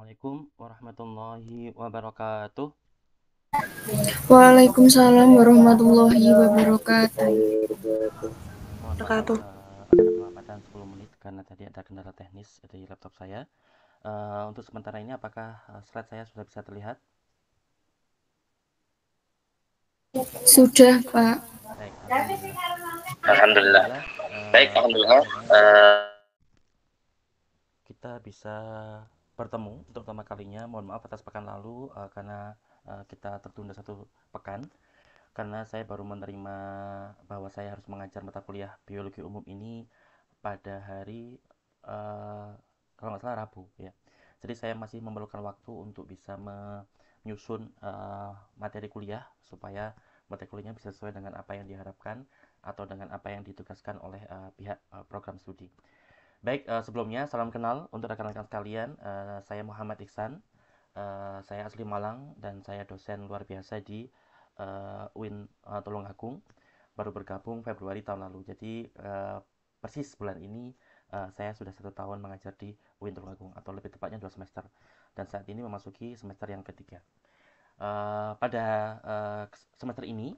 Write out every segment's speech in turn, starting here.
Assalamualaikum warahmatullahi wabarakatuh. Waalaikumsalam warahmatullahi wabarakatuh. Mohon maaf, Wabarakatuh. ada kelewatan 10 menit karena tadi ada kendala teknis di laptop saya. Untuk sementara ini, apakah slide saya sudah bisa terlihat? Sudah, Pak. Baik, alhamdulillah. Baik, Alhamdulillah. alhamdulillah. Baik, alhamdulillah. Akhirnya kita bisa bertemu untuk pertama kalinya. Mohon maaf atas pekan lalu karena kita tertunda satu pekan. Karena saya baru menerima bahwa saya harus mengajar mata kuliah biologi umum ini pada hari kalau nggak salah Rabu ya. Jadi saya masih memerlukan waktu untuk bisa menyusun materi kuliah supaya materi kuliahnya bisa sesuai dengan apa yang diharapkan atau dengan apa yang ditugaskan oleh pihak program studi. Baik, sebelumnya salam kenal untuk rekan-rekan sekalian. Saya Muhammad Iksan. Saya asli Malang dan saya dosen luar biasa di UIN Tulungagung. Baru bergabung Februari tahun lalu. Jadi persis bulan ini saya sudah 1 tahun mengajar di UIN Tulungagung atau lebih tepatnya 2 semester. Dan saat ini memasuki semester yang ketiga. Pada semester ini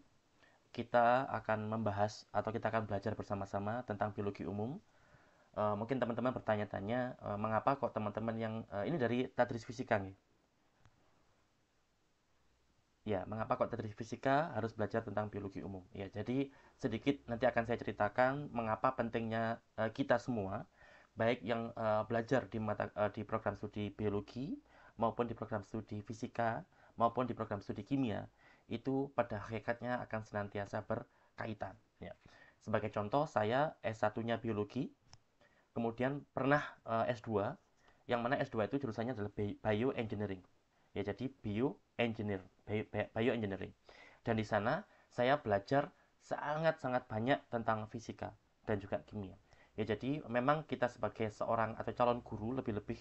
kita akan membahas atau kita akan belajar bersama-sama tentang biologi umum. Mungkin teman-teman bertanya-tanya mengapa kok teman-teman yang ini dari Tadris Fisika nih. Ya, mengapa kok Tadris Fisika harus belajar tentang biologi umum? Ya, jadi sedikit nanti akan saya ceritakan mengapa pentingnya kita semua, baik yang belajar di program studi biologi maupun di program studi fisika maupun di program studi kimia, itu pada hakikatnya akan senantiasa berkaitan. Ya. Sebagai contoh, saya S1-nya biologi, kemudian pernah S2, yang mana S2 itu jurusannya adalah bioengineering. Ya, jadi bioengineering. Dan di sana saya belajar sangat-sangat banyak tentang fisika dan juga kimia. Ya, jadi memang kita sebagai seorang atau calon guru, lebih-lebih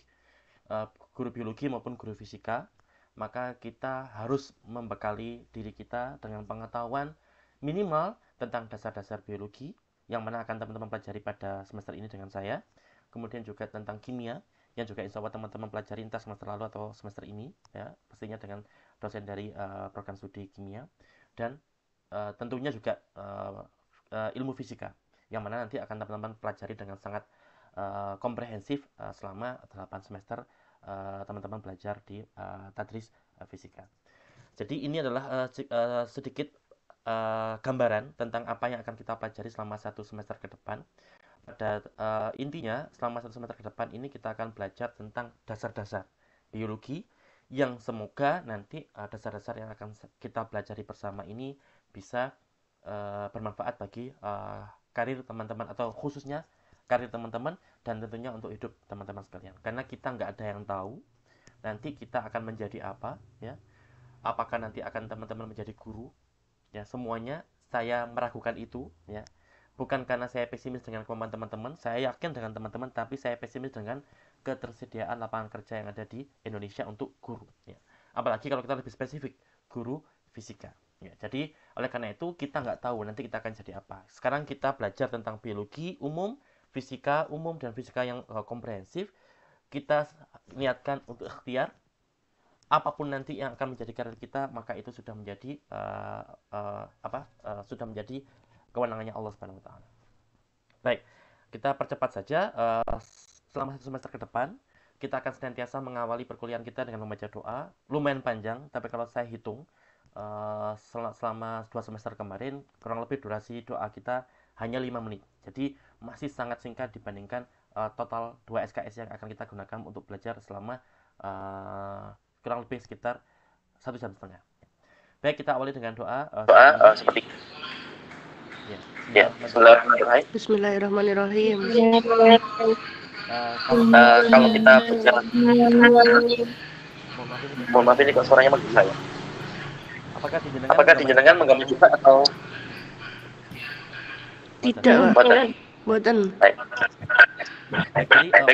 guru biologi maupun guru fisika, maka kita harus membekali diri kita dengan pengetahuan minimal tentang dasar-dasar biologi yang mana akan teman-teman pelajari pada semester ini dengan saya. Kemudian juga tentang kimia yang juga insya Allah teman-teman pelajari entah semester lalu atau semester ini ya, pastinya dengan dosen dari program studi kimia. Dan tentunya juga ilmu fisika yang mana nanti akan teman-teman pelajari dengan sangat komprehensif selama 8 semester teman-teman belajar di Tadris Fisika. Jadi ini adalah sedikit gambaran tentang apa yang akan kita pelajari selama 1 semester ke depan. Pada intinya, selama 1 semester ke depan ini kita akan belajar tentang dasar-dasar biologi yang semoga nanti dasar-dasar yang akan kita pelajari bersama ini bisa bermanfaat bagi karir teman-teman atau khususnya karir teman-teman dan tentunya untuk hidup teman-teman sekalian. Karena kita nggak ada yang tahu nanti kita akan menjadi apa ya. Apakah nanti akan teman-teman menjadi guru? Ya, semuanya saya meragukan itu ya. Bukan karena saya pesimis dengan kemampuan teman-teman, saya yakin dengan teman-teman, tapi saya pesimis dengan ketersediaan lapangan kerja yang ada di Indonesia untuk guru ya. Apalagi kalau kita lebih spesifik, guru fisika ya. Jadi oleh karena itu kita nggak tahu nanti kita akan jadi apa. Sekarang kita belajar tentang biologi umum, fisika umum, dan fisika yang komprehensif. Kita niatkan untuk ikhtiar apapun nanti yang akan menjadi karir kita, maka itu sudah menjadi sudah menjadi kewenangannya Allah Subhanahu wa taala. Baik, kita percepat saja. Selama 1 semester ke depan kita akan senantiasa mengawali perkuliahan kita dengan membaca doa. Lumayan panjang, tapi kalau saya hitung selama 2 semester kemarin kurang lebih durasi doa kita hanya 5 menit. Jadi masih sangat singkat dibandingkan total 2 SKS yang akan kita gunakan untuk belajar selama kurang lebih sekitar 1 jam setengah. Baik, kita awali dengan doa seperti ini. Ya, Bismillahirrahmanirrahim. Bismillahirrahmanirrahim. Kalau kita berjalan, mohon maaf ini kok suaranya makin saya. Apakah dijenengan mengganggu juga atau Tidak, Pak. buatan? Buatan. Baik.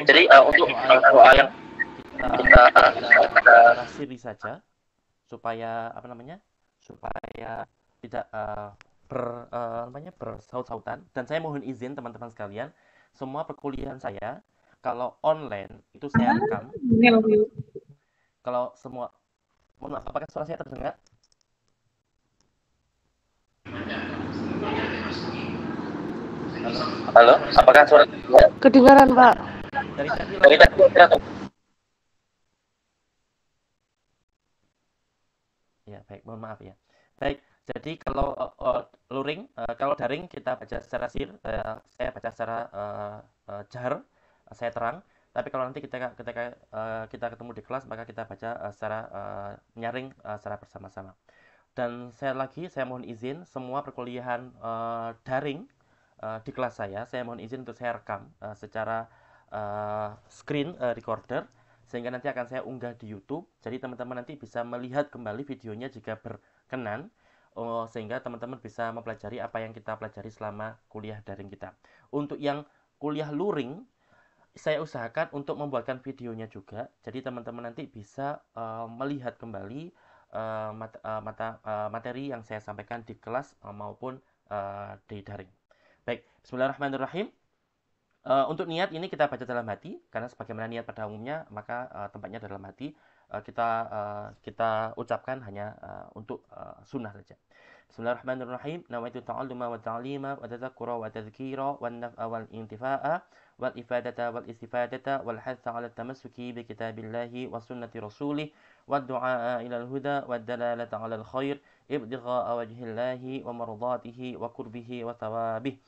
Jadi untuk doa yang kita siri saja supaya supaya tidak bersaut-sautan. Dan saya mohon izin teman-teman sekalian, semua perkuliahan saya kalau online itu saya rekam. Kalau semua, mohon maaf, apakah suara saya terdengar? Halo? Halo, apakah suara saya Kedengaran, Pak. Dari tadi dari lancar. tadi atau Ya, baik, mohon maaf ya. Baik, jadi kalau luring, kalau daring kita baca secara saya baca secara jahar, saya terang. Tapi kalau nanti ketika kita ketemu di kelas, maka kita baca secara nyaring, secara bersama-sama. Dan saya mohon izin semua perkuliahan daring di kelas saya mohon izin untuk saya rekam secara screen recorder, sehingga nanti akan saya unggah di YouTube. Jadi teman-teman nanti bisa melihat kembali videonya jika berkenan, sehingga teman-teman bisa mempelajari apa yang kita pelajari selama kuliah daring kita. Untuk yang kuliah luring, saya usahakan untuk membuatkan videonya juga. Jadi teman-teman nanti bisa melihat kembali materi yang saya sampaikan di kelas maupun di daring. Baik, bismillahirrahmanirrahim. Untuk niat ini kita baca dalam hati, karena sebagaimana niat pada umumnya, maka tempatnya dalam hati. Kita ucapkan hanya untuk sunnah saja. Bismillahirrahmanirrahim. Nawaitu ta'alluma wa ta'lima wa tadzakkura wa tadhkira wan naf'a wal intifa'a wal ifadata wal istifadata wal hatha 'ala tamassuki bi kitabillahi wa sunnati rasulih wad du'a ila al-huda wad dalalata 'ala al-khair ibtigha'a wajhillahi wa mardatihi wa qurbihi wa thawabih.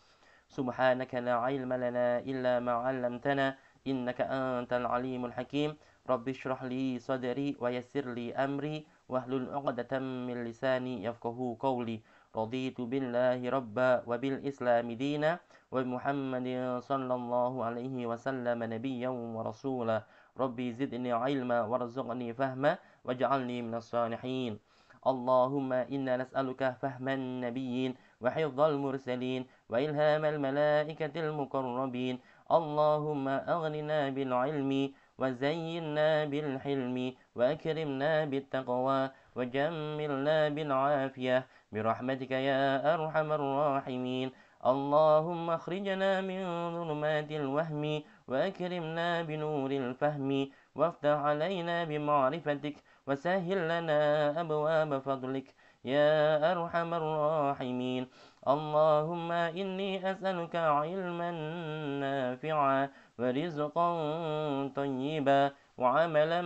سبحانك لا علم لنا إلا ما علمتنا إنك أنت العليم الحكيم رب اشرح لي صدري ويسر لي أمري واحلل عقدة من لساني يفقه قولي رضيت بالله ربا وبالإسلام دينا وبمحمد صلى الله عليه وسلم نبيا ورسولا ربي زدني علما وارزقني فهما واجعلني من الصالحين اللهم إنا نسألك فهم النبيين وحفظ المرسلين وإلهام الملائكة المقربين اللهم أغننا بالعلم وزينا بالحلم وأكرمنا بالتقوى وجملنا بالعافية برحمتك يا أرحم الراحمين اللهم اخرجنا من ظلمات الوهم وأكرمنا بنور الفهم وافتح علينا بمعرفتك وسهل لنا أبواب فضلك يا أرحم الراحمين اللهم إني أسألك علما نافعا ورزقا طيبا وعملا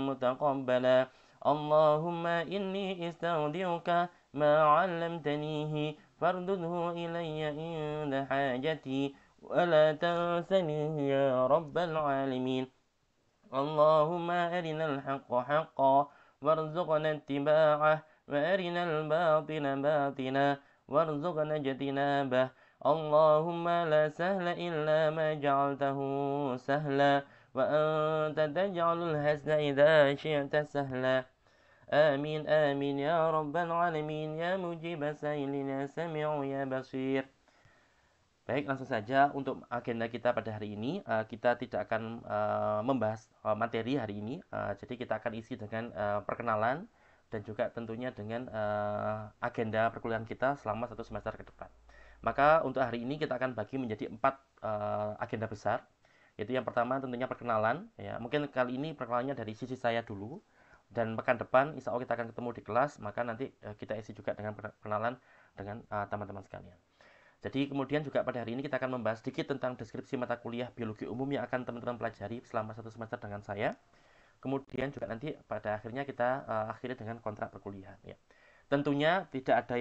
متقبلا اللهم إني استودعك ما علمتنيه فاردده إلي عند حاجتي ولا تنسنيه يا رب العالمين اللهم أرنا الحق حقا وارزقنا اتباعه وأرنا الباطل باطلا وارزقنا اجتنابه اللهم لا سهل إلا ما جعلته سهلا وأنت تجعل الحزن إذا شئت سهلا آمين آمين يا رب العالمين يا مجيب السائل يا سميع يا بصير. Baik, langsung saja untuk agenda kita pada hari ini. Kita tidak akan membahas materi hari ini. Jadi kita akan isi dengan perkenalan dan juga tentunya dengan agenda perkuliahan kita selama 1 semester ke depan. Maka untuk hari ini kita akan bagi menjadi 4 agenda besar. Yaitu yang pertama tentunya perkenalan. Ya, mungkin kali ini perkenalannya dari sisi saya dulu. Dan pekan depan insya Allah kita akan ketemu di kelas. Maka nanti kita isi juga dengan perkenalan dengan teman-teman sekalian. Jadi kemudian juga pada hari ini kita akan membahas sedikit tentang deskripsi mata kuliah biologi umum yang akan teman-teman pelajari selama 1 semester dengan saya. Kemudian juga nanti pada akhirnya kita akhiri dengan kontrak perkuliahan. Ya. Tentunya tidak ada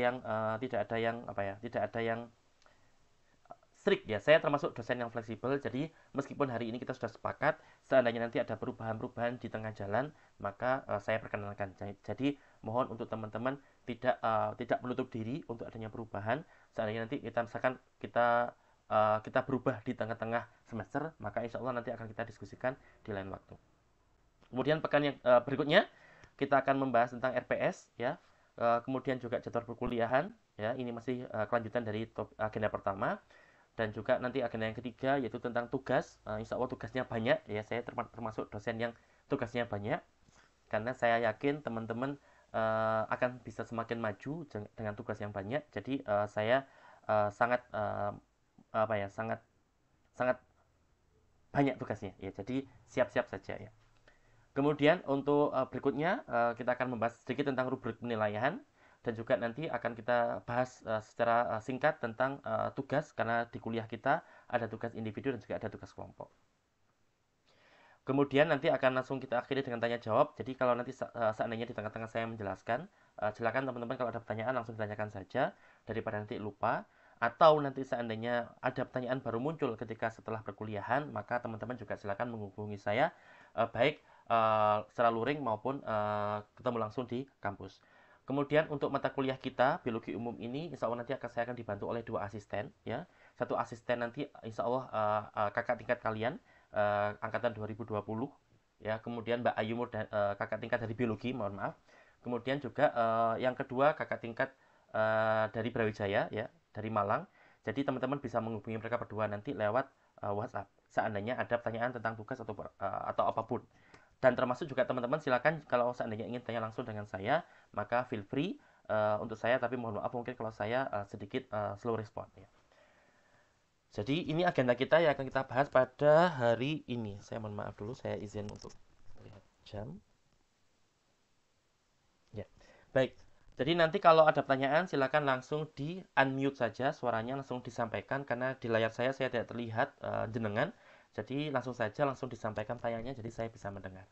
yang strict ya. Saya termasuk dosen yang fleksibel. Jadi meskipun hari ini kita sudah sepakat, seandainya nanti ada perubahan-perubahan di tengah jalan, maka saya perkenalkan. Jadi mohon untuk teman-teman tidak menutup diri untuk adanya perubahan. Seandainya nanti kita berubah di tengah-tengah semester, maka insya Allah nanti akan kita diskusikan di lain waktu. Kemudian pekan yang berikutnya kita akan membahas tentang RPS ya. Kemudian juga jadwal perkuliahan ya. Ini masih kelanjutan dari agenda pertama. Dan juga nanti agenda yang ketiga yaitu tentang tugas. Insya Allah tugasnya banyak ya. Saya termasuk dosen yang tugasnya banyak. Karena saya yakin teman-teman akan bisa semakin maju dengan tugas yang banyak. Jadi saya sangat sangat banyak tugasnya ya. Jadi siap-siap saja ya. Kemudian untuk berikutnya kita akan membahas sedikit tentang rubrik penilaian, dan juga nanti akan kita bahas secara singkat tentang tugas, karena di kuliah kita ada tugas individu dan juga ada tugas kelompok. Kemudian nanti akan langsung kita akhiri dengan tanya jawab. Jadi kalau nanti seandainya di tengah-tengah saya menjelaskan, silakan teman-teman kalau ada pertanyaan langsung ditanyakan saja daripada nanti lupa. Atau nanti seandainya ada pertanyaan baru muncul ketika setelah perkuliahan, maka teman-teman juga silakan menghubungi saya, baik secara luring maupun ketemu langsung di kampus. Kemudian untuk mata kuliah kita biologi umum ini, insya Allah nanti saya akan dibantu oleh 2 asisten, ya. Satu asisten nanti insya Allah kakak tingkat kalian, angkatan 2020, ya. Kemudian Mbak Ayu kakak tingkat dari biologi, mohon maaf. Kemudian juga yang kedua kakak tingkat dari Brawijaya, ya, dari Malang. Jadi teman-teman bisa menghubungi mereka berdua nanti lewat WhatsApp seandainya ada pertanyaan tentang tugas atau apapun. Dan termasuk juga teman-teman silakan kalau seandainya ingin tanya langsung dengan saya, maka feel free untuk saya, tapi mohon maaf mungkin kalau saya sedikit slow respon, ya. Jadi ini agenda kita yang akan kita bahas pada hari ini. Saya mohon maaf dulu, saya izin untuk lihat jam. Ya, baik. Jadi nanti kalau ada pertanyaan silakan langsung di unmute saja, suaranya langsung disampaikan karena di layar saya tidak terlihat jenengan. Jadi langsung disampaikan pertanyaannya, jadi saya bisa mendengar.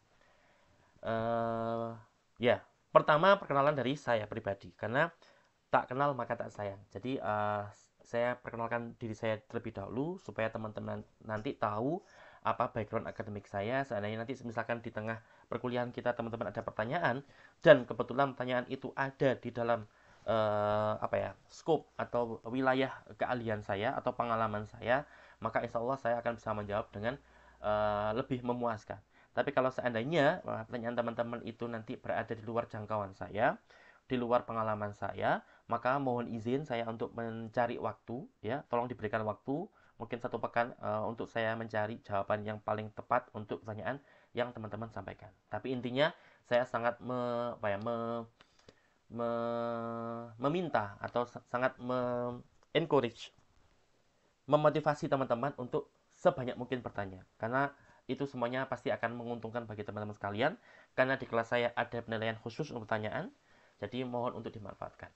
Ya, pertama perkenalan dari saya pribadi, karena tak kenal maka tak sayang. Jadi saya perkenalkan diri saya terlebih dahulu supaya teman-teman nanti tahu apa background akademik saya. Seandainya nanti misalkan di tengah perkuliahan kita teman-teman ada pertanyaan dan kebetulan pertanyaan itu ada di dalam scope atau wilayah keahlian saya atau pengalaman saya, maka insya Allah saya akan bisa menjawab dengan lebih memuaskan. Tapi kalau seandainya pertanyaan teman-teman itu nanti berada di luar jangkauan saya, di luar pengalaman saya, maka mohon izin saya untuk mencari waktu, ya. Tolong diberikan waktu mungkin 1 pekan untuk saya mencari jawaban yang paling tepat untuk pertanyaan yang teman-teman sampaikan. Tapi intinya saya sangat meminta atau sangat encourage, memotivasi teman-teman untuk sebanyak mungkin bertanya, karena itu semuanya pasti akan menguntungkan bagi teman-teman sekalian, karena di kelas saya ada penilaian khusus untuk pertanyaan, jadi mohon untuk dimanfaatkan.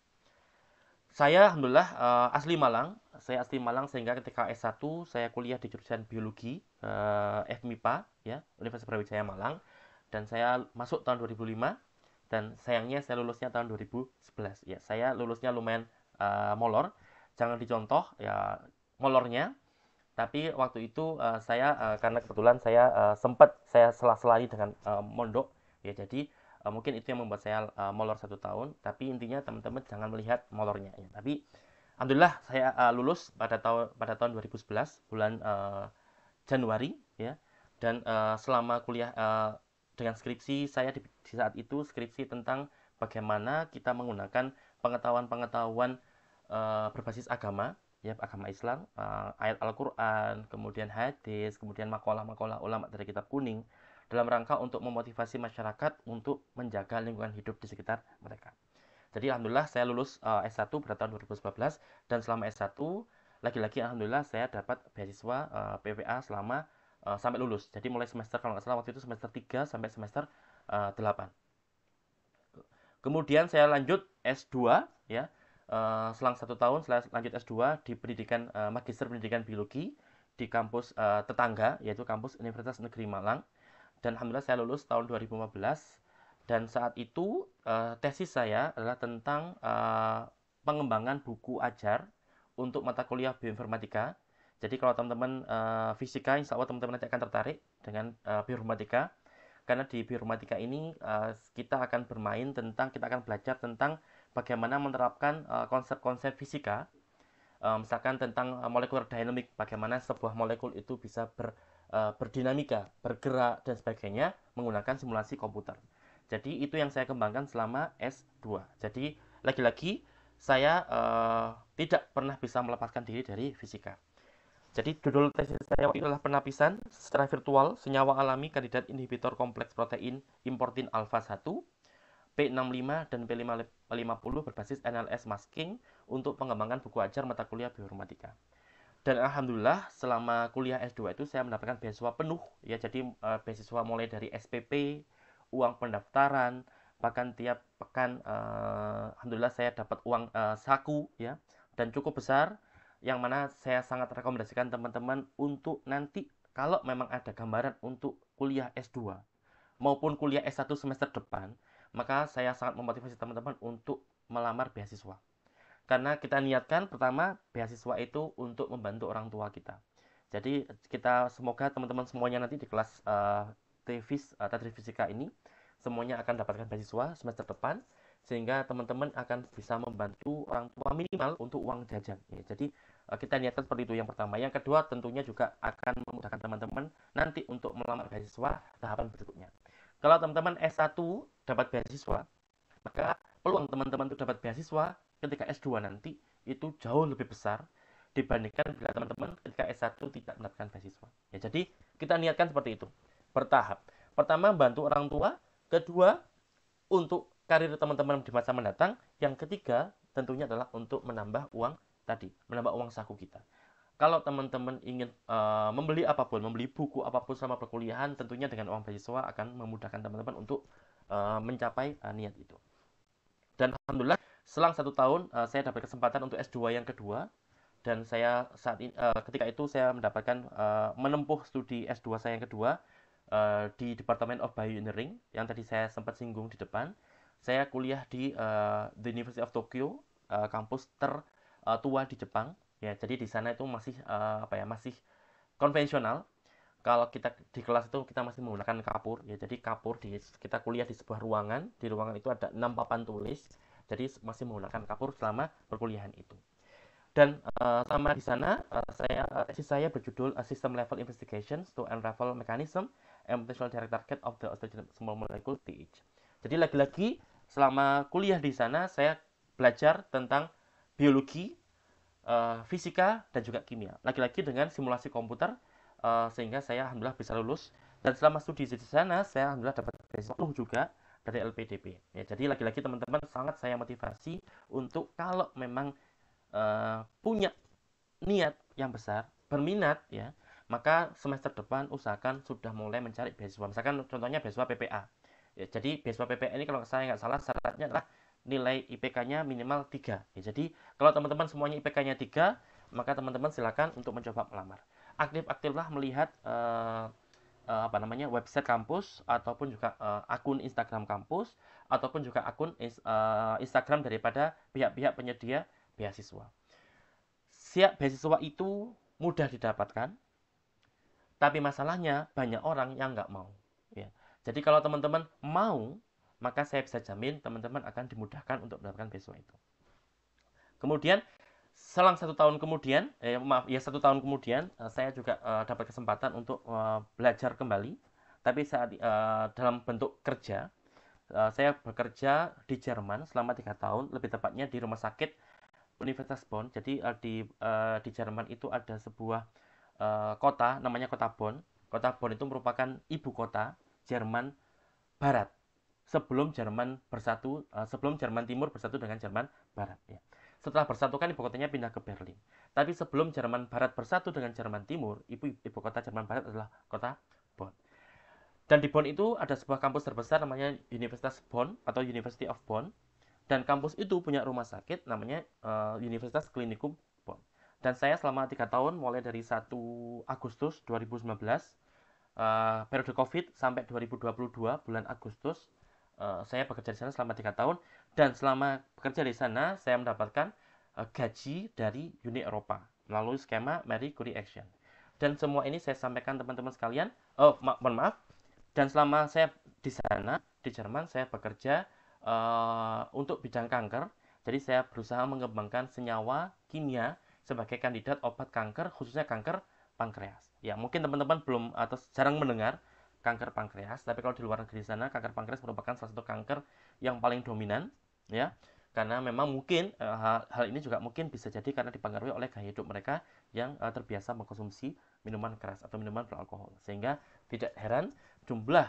Saya alhamdulillah asli Malang. Saya asli Malang sehingga ketika S1 saya kuliah di jurusan biologi FMIPA, ya, Universitas Brawijaya Malang, dan saya masuk tahun 2005 dan sayangnya saya lulusnya tahun 2011. Ya, saya lulusnya lumayan molor. Jangan dicontoh ya molornya. Tapi waktu itu saya karena kebetulan saya sempat saya sela-selai dengan mondok, ya, jadi mungkin itu yang membuat saya molor 1 tahun. Tapi intinya teman-teman jangan melihat molornya, ya. Tapi alhamdulillah saya lulus pada tahun 2011 bulan Januari, ya. Dan selama kuliah dengan skripsi saya di saat itu skripsi tentang bagaimana kita menggunakan pengetahuan-pengetahuan berbasis agama, ya, agama Islam, ayat Al-Quran, kemudian hadis, kemudian makalah-makalah ulama dari kitab kuning, dalam rangka untuk memotivasi masyarakat untuk menjaga lingkungan hidup di sekitar mereka. Jadi alhamdulillah saya lulus S1 pada tahun 2019, dan selama S1 lagi-lagi alhamdulillah saya dapat beasiswa PWA selama sampai lulus. Jadi mulai semester, kalau nggak salah waktu itu semester 3 sampai semester 8. Kemudian saya lanjut S2, ya. Selang 1 tahun saya lanjut S2 di pendidikan Magister Pendidikan Biologi di kampus tetangga, yaitu kampus Universitas Negeri Malang. Dan alhamdulillah saya lulus tahun 2015, dan saat itu tesis saya adalah tentang pengembangan buku ajar untuk mata kuliah bioinformatika. Jadi kalau teman-teman fisika, insya Allah teman-teman nanti akan tertarik dengan bioinformatika, karena di bioinformatika ini kita akan belajar tentang bagaimana menerapkan konsep-konsep fisika, misalkan tentang molekular dynamic, bagaimana sebuah molekul itu bisa berdinamika, bergerak, dan sebagainya menggunakan simulasi komputer. Jadi itu yang saya kembangkan selama S2. Jadi lagi-lagi saya tidak pernah bisa melepaskan diri dari fisika. Jadi judul tesis saya adalah penapisan secara virtual senyawa alami kandidat inhibitor kompleks protein importin alpha 1, P65 dan P550 berbasis NLS masking untuk pengembangan buku ajar mata kuliah bioinformatika. Dan alhamdulillah selama kuliah S2 itu saya mendapatkan beasiswa penuh, ya. Jadi beasiswa mulai dari SPP, uang pendaftaran, bahkan tiap pekan alhamdulillah saya dapat uang saku ya, dan cukup besar, yang mana saya sangat rekomendasikan teman-teman untuk nanti kalau memang ada gambaran untuk kuliah S2 maupun kuliah S1 semester depan, maka saya sangat memotivasi teman-teman untuk melamar beasiswa. Karena kita niatkan pertama beasiswa itu untuk membantu orang tua kita. Jadi kita semoga teman-teman semuanya nanti di kelas Tadris Fisika ini semuanya akan dapatkan beasiswa semester depan, sehingga teman-teman akan bisa membantu orang tua minimal untuk uang jajan. Ya, jadi kita niatkan seperti itu yang pertama. Yang kedua tentunya juga akan memudahkan teman-teman nanti untuk melamar beasiswa tahapan berikutnya. Kalau teman-teman S1 dapat beasiswa, maka peluang teman-teman untuk dapat beasiswa ketika S2 nanti itu jauh lebih besar dibandingkan bila teman-teman ketika S1 tidak mendapatkan beasiswa. Ya, jadi kita niatkan seperti itu, bertahap. Pertama, bantu orang tua. Kedua, untuk karir teman-teman di masa mendatang. Yang ketiga, tentunya adalah untuk menambah uang tadi, menambah uang saku kita. Kalau teman-teman ingin membeli apapun, membeli buku apapun selama perkuliahan, tentunya dengan uang beasiswa akan memudahkan teman-teman untuk mencapai niat itu. Dan alhamdulillah selang 1 tahun saya dapat kesempatan untuk S2 yang kedua, dan saya saat ini ketika itu saya mendapatkan menempuh studi S2 saya yang kedua di Department of Bioengineering yang tadi saya sempat singgung di depan. Saya kuliah di The University of Tokyo, kampus tertua di Jepang. Ya, jadi di sana itu masih masih konvensional. Kalau kita di kelas itu kita masih menggunakan kapur. Ya, jadi kapur kita kuliah di sebuah ruangan. Di ruangan itu ada 6 papan tulis. Jadi masih menggunakan kapur selama perkuliahan itu. Dan sama di sana tesis saya berjudul System Level Investigations to Unravel Mechanism and Potential Direct Target of the Small Molecule TH. Jadi lagi-lagi selama kuliah di sana saya belajar tentang biologi, fisika, dan juga kimia. Lagi-lagi dengan simulasi komputer sehingga saya alhamdulillah bisa lulus. Dan selama studi di sana saya alhamdulillah dapat beasiswa juga dari LPDP. Ya, jadi lagi-lagi teman-teman sangat saya motivasi untuk kalau memang punya niat yang besar, berminat ya, maka semester depan usahakan sudah mulai mencari beasiswa. Misalkan contohnya beasiswa PPA. Ya, jadi beasiswa PPA ini kalau saya nggak salah syaratnya adalah nilai IPK-nya minimal 3. Ya, jadi kalau teman-teman semuanya IPK-nya 3, maka teman-teman silakan untuk mencoba melamar. Aktif-aktiflah melihat website kampus ataupun juga akun Instagram kampus ataupun juga akun Instagram daripada pihak-pihak penyedia beasiswa. Beasiswa itu mudah didapatkan, tapi masalahnya banyak orang yang nggak mau. Ya. Jadi kalau teman-teman mau, maka saya bisa jamin teman-teman akan dimudahkan untuk mendapatkan beasiswa itu. Kemudian selang 1 tahun kemudian, 1 tahun kemudian saya juga dapat kesempatan untuk belajar kembali, tapi saat dalam bentuk kerja. Saya bekerja di Jerman selama 3 tahun, lebih tepatnya di rumah sakit Universitas Bonn. Jadi di Jerman itu ada sebuah kota namanya kota Bonn. Kota Bonn itu merupakan ibu kota Jerman Barat sebelum Jerman Timur bersatu dengan Jerman Barat. Ya. Setelah bersatu kan ibu kotanya pindah ke Berlin. Tapi sebelum Jerman Barat bersatu dengan Jerman Timur, ibu kota Jerman Barat adalah kota Bonn. Dan di Bonn itu ada sebuah kampus terbesar namanya Universitas Bonn atau University of Bonn. Dan kampus itu punya rumah sakit namanya Universitas Klinikum Bonn. Dan saya selama 3 tahun mulai dari 1 Agustus 2019 periode COVID sampai 2022 bulan Agustus saya bekerja di sana selama 3 tahun, dan selama bekerja di sana saya mendapatkan gaji dari Uni Eropa melalui skema Marie Curie Action. Dan semua ini saya sampaikan teman-teman sekalian. Maaf. Dan selama saya di sana di Jerman saya bekerja untuk bidang kanker. Jadi saya berusaha mengembangkan senyawa kimia sebagai kandidat obat kanker, khususnya kanker pankreas. Ya, mungkin teman-teman belum atau jarang mendengar kanker pankreas, tapi kalau di luar negeri sana kanker pankreas merupakan salah satu kanker yang paling dominan, ya. Karena memang mungkin hal ini juga mungkin bisa jadi karena dipengaruhi oleh gaya hidup mereka yang terbiasa mengkonsumsi minuman keras atau minuman beralkohol. Sehingga tidak heran jumlah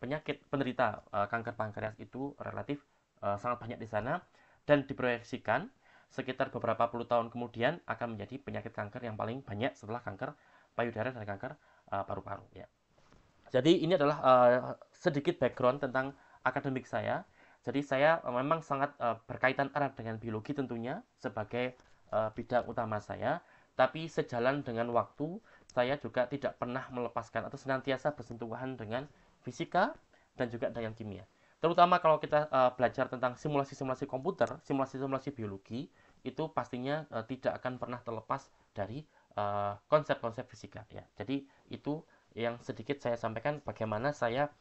penyakit penderita kanker pankreas itu relatif sangat banyak di sana, dan diproyeksikan sekitar beberapa puluh tahun kemudian akan menjadi penyakit kanker yang paling banyak setelah kanker payudara dan kanker paru-paru, ya. Jadi ini adalah sedikit background tentang akademik saya. Jadi saya memang sangat berkaitan erat dengan biologi tentunya sebagai bidang utama saya. Tapi sejalan dengan waktu, saya juga tidak pernah melepaskan atau senantiasa bersentuhan dengan fisika dan juga dengan kimia. Terutama kalau kita belajar tentang simulasi-simulasi komputer, simulasi-simulasi biologi, itu pastinya tidak akan pernah terlepas dari konsep-konsep fisika ya. Jadi itu yang sedikit saya sampaikan bagaimana saya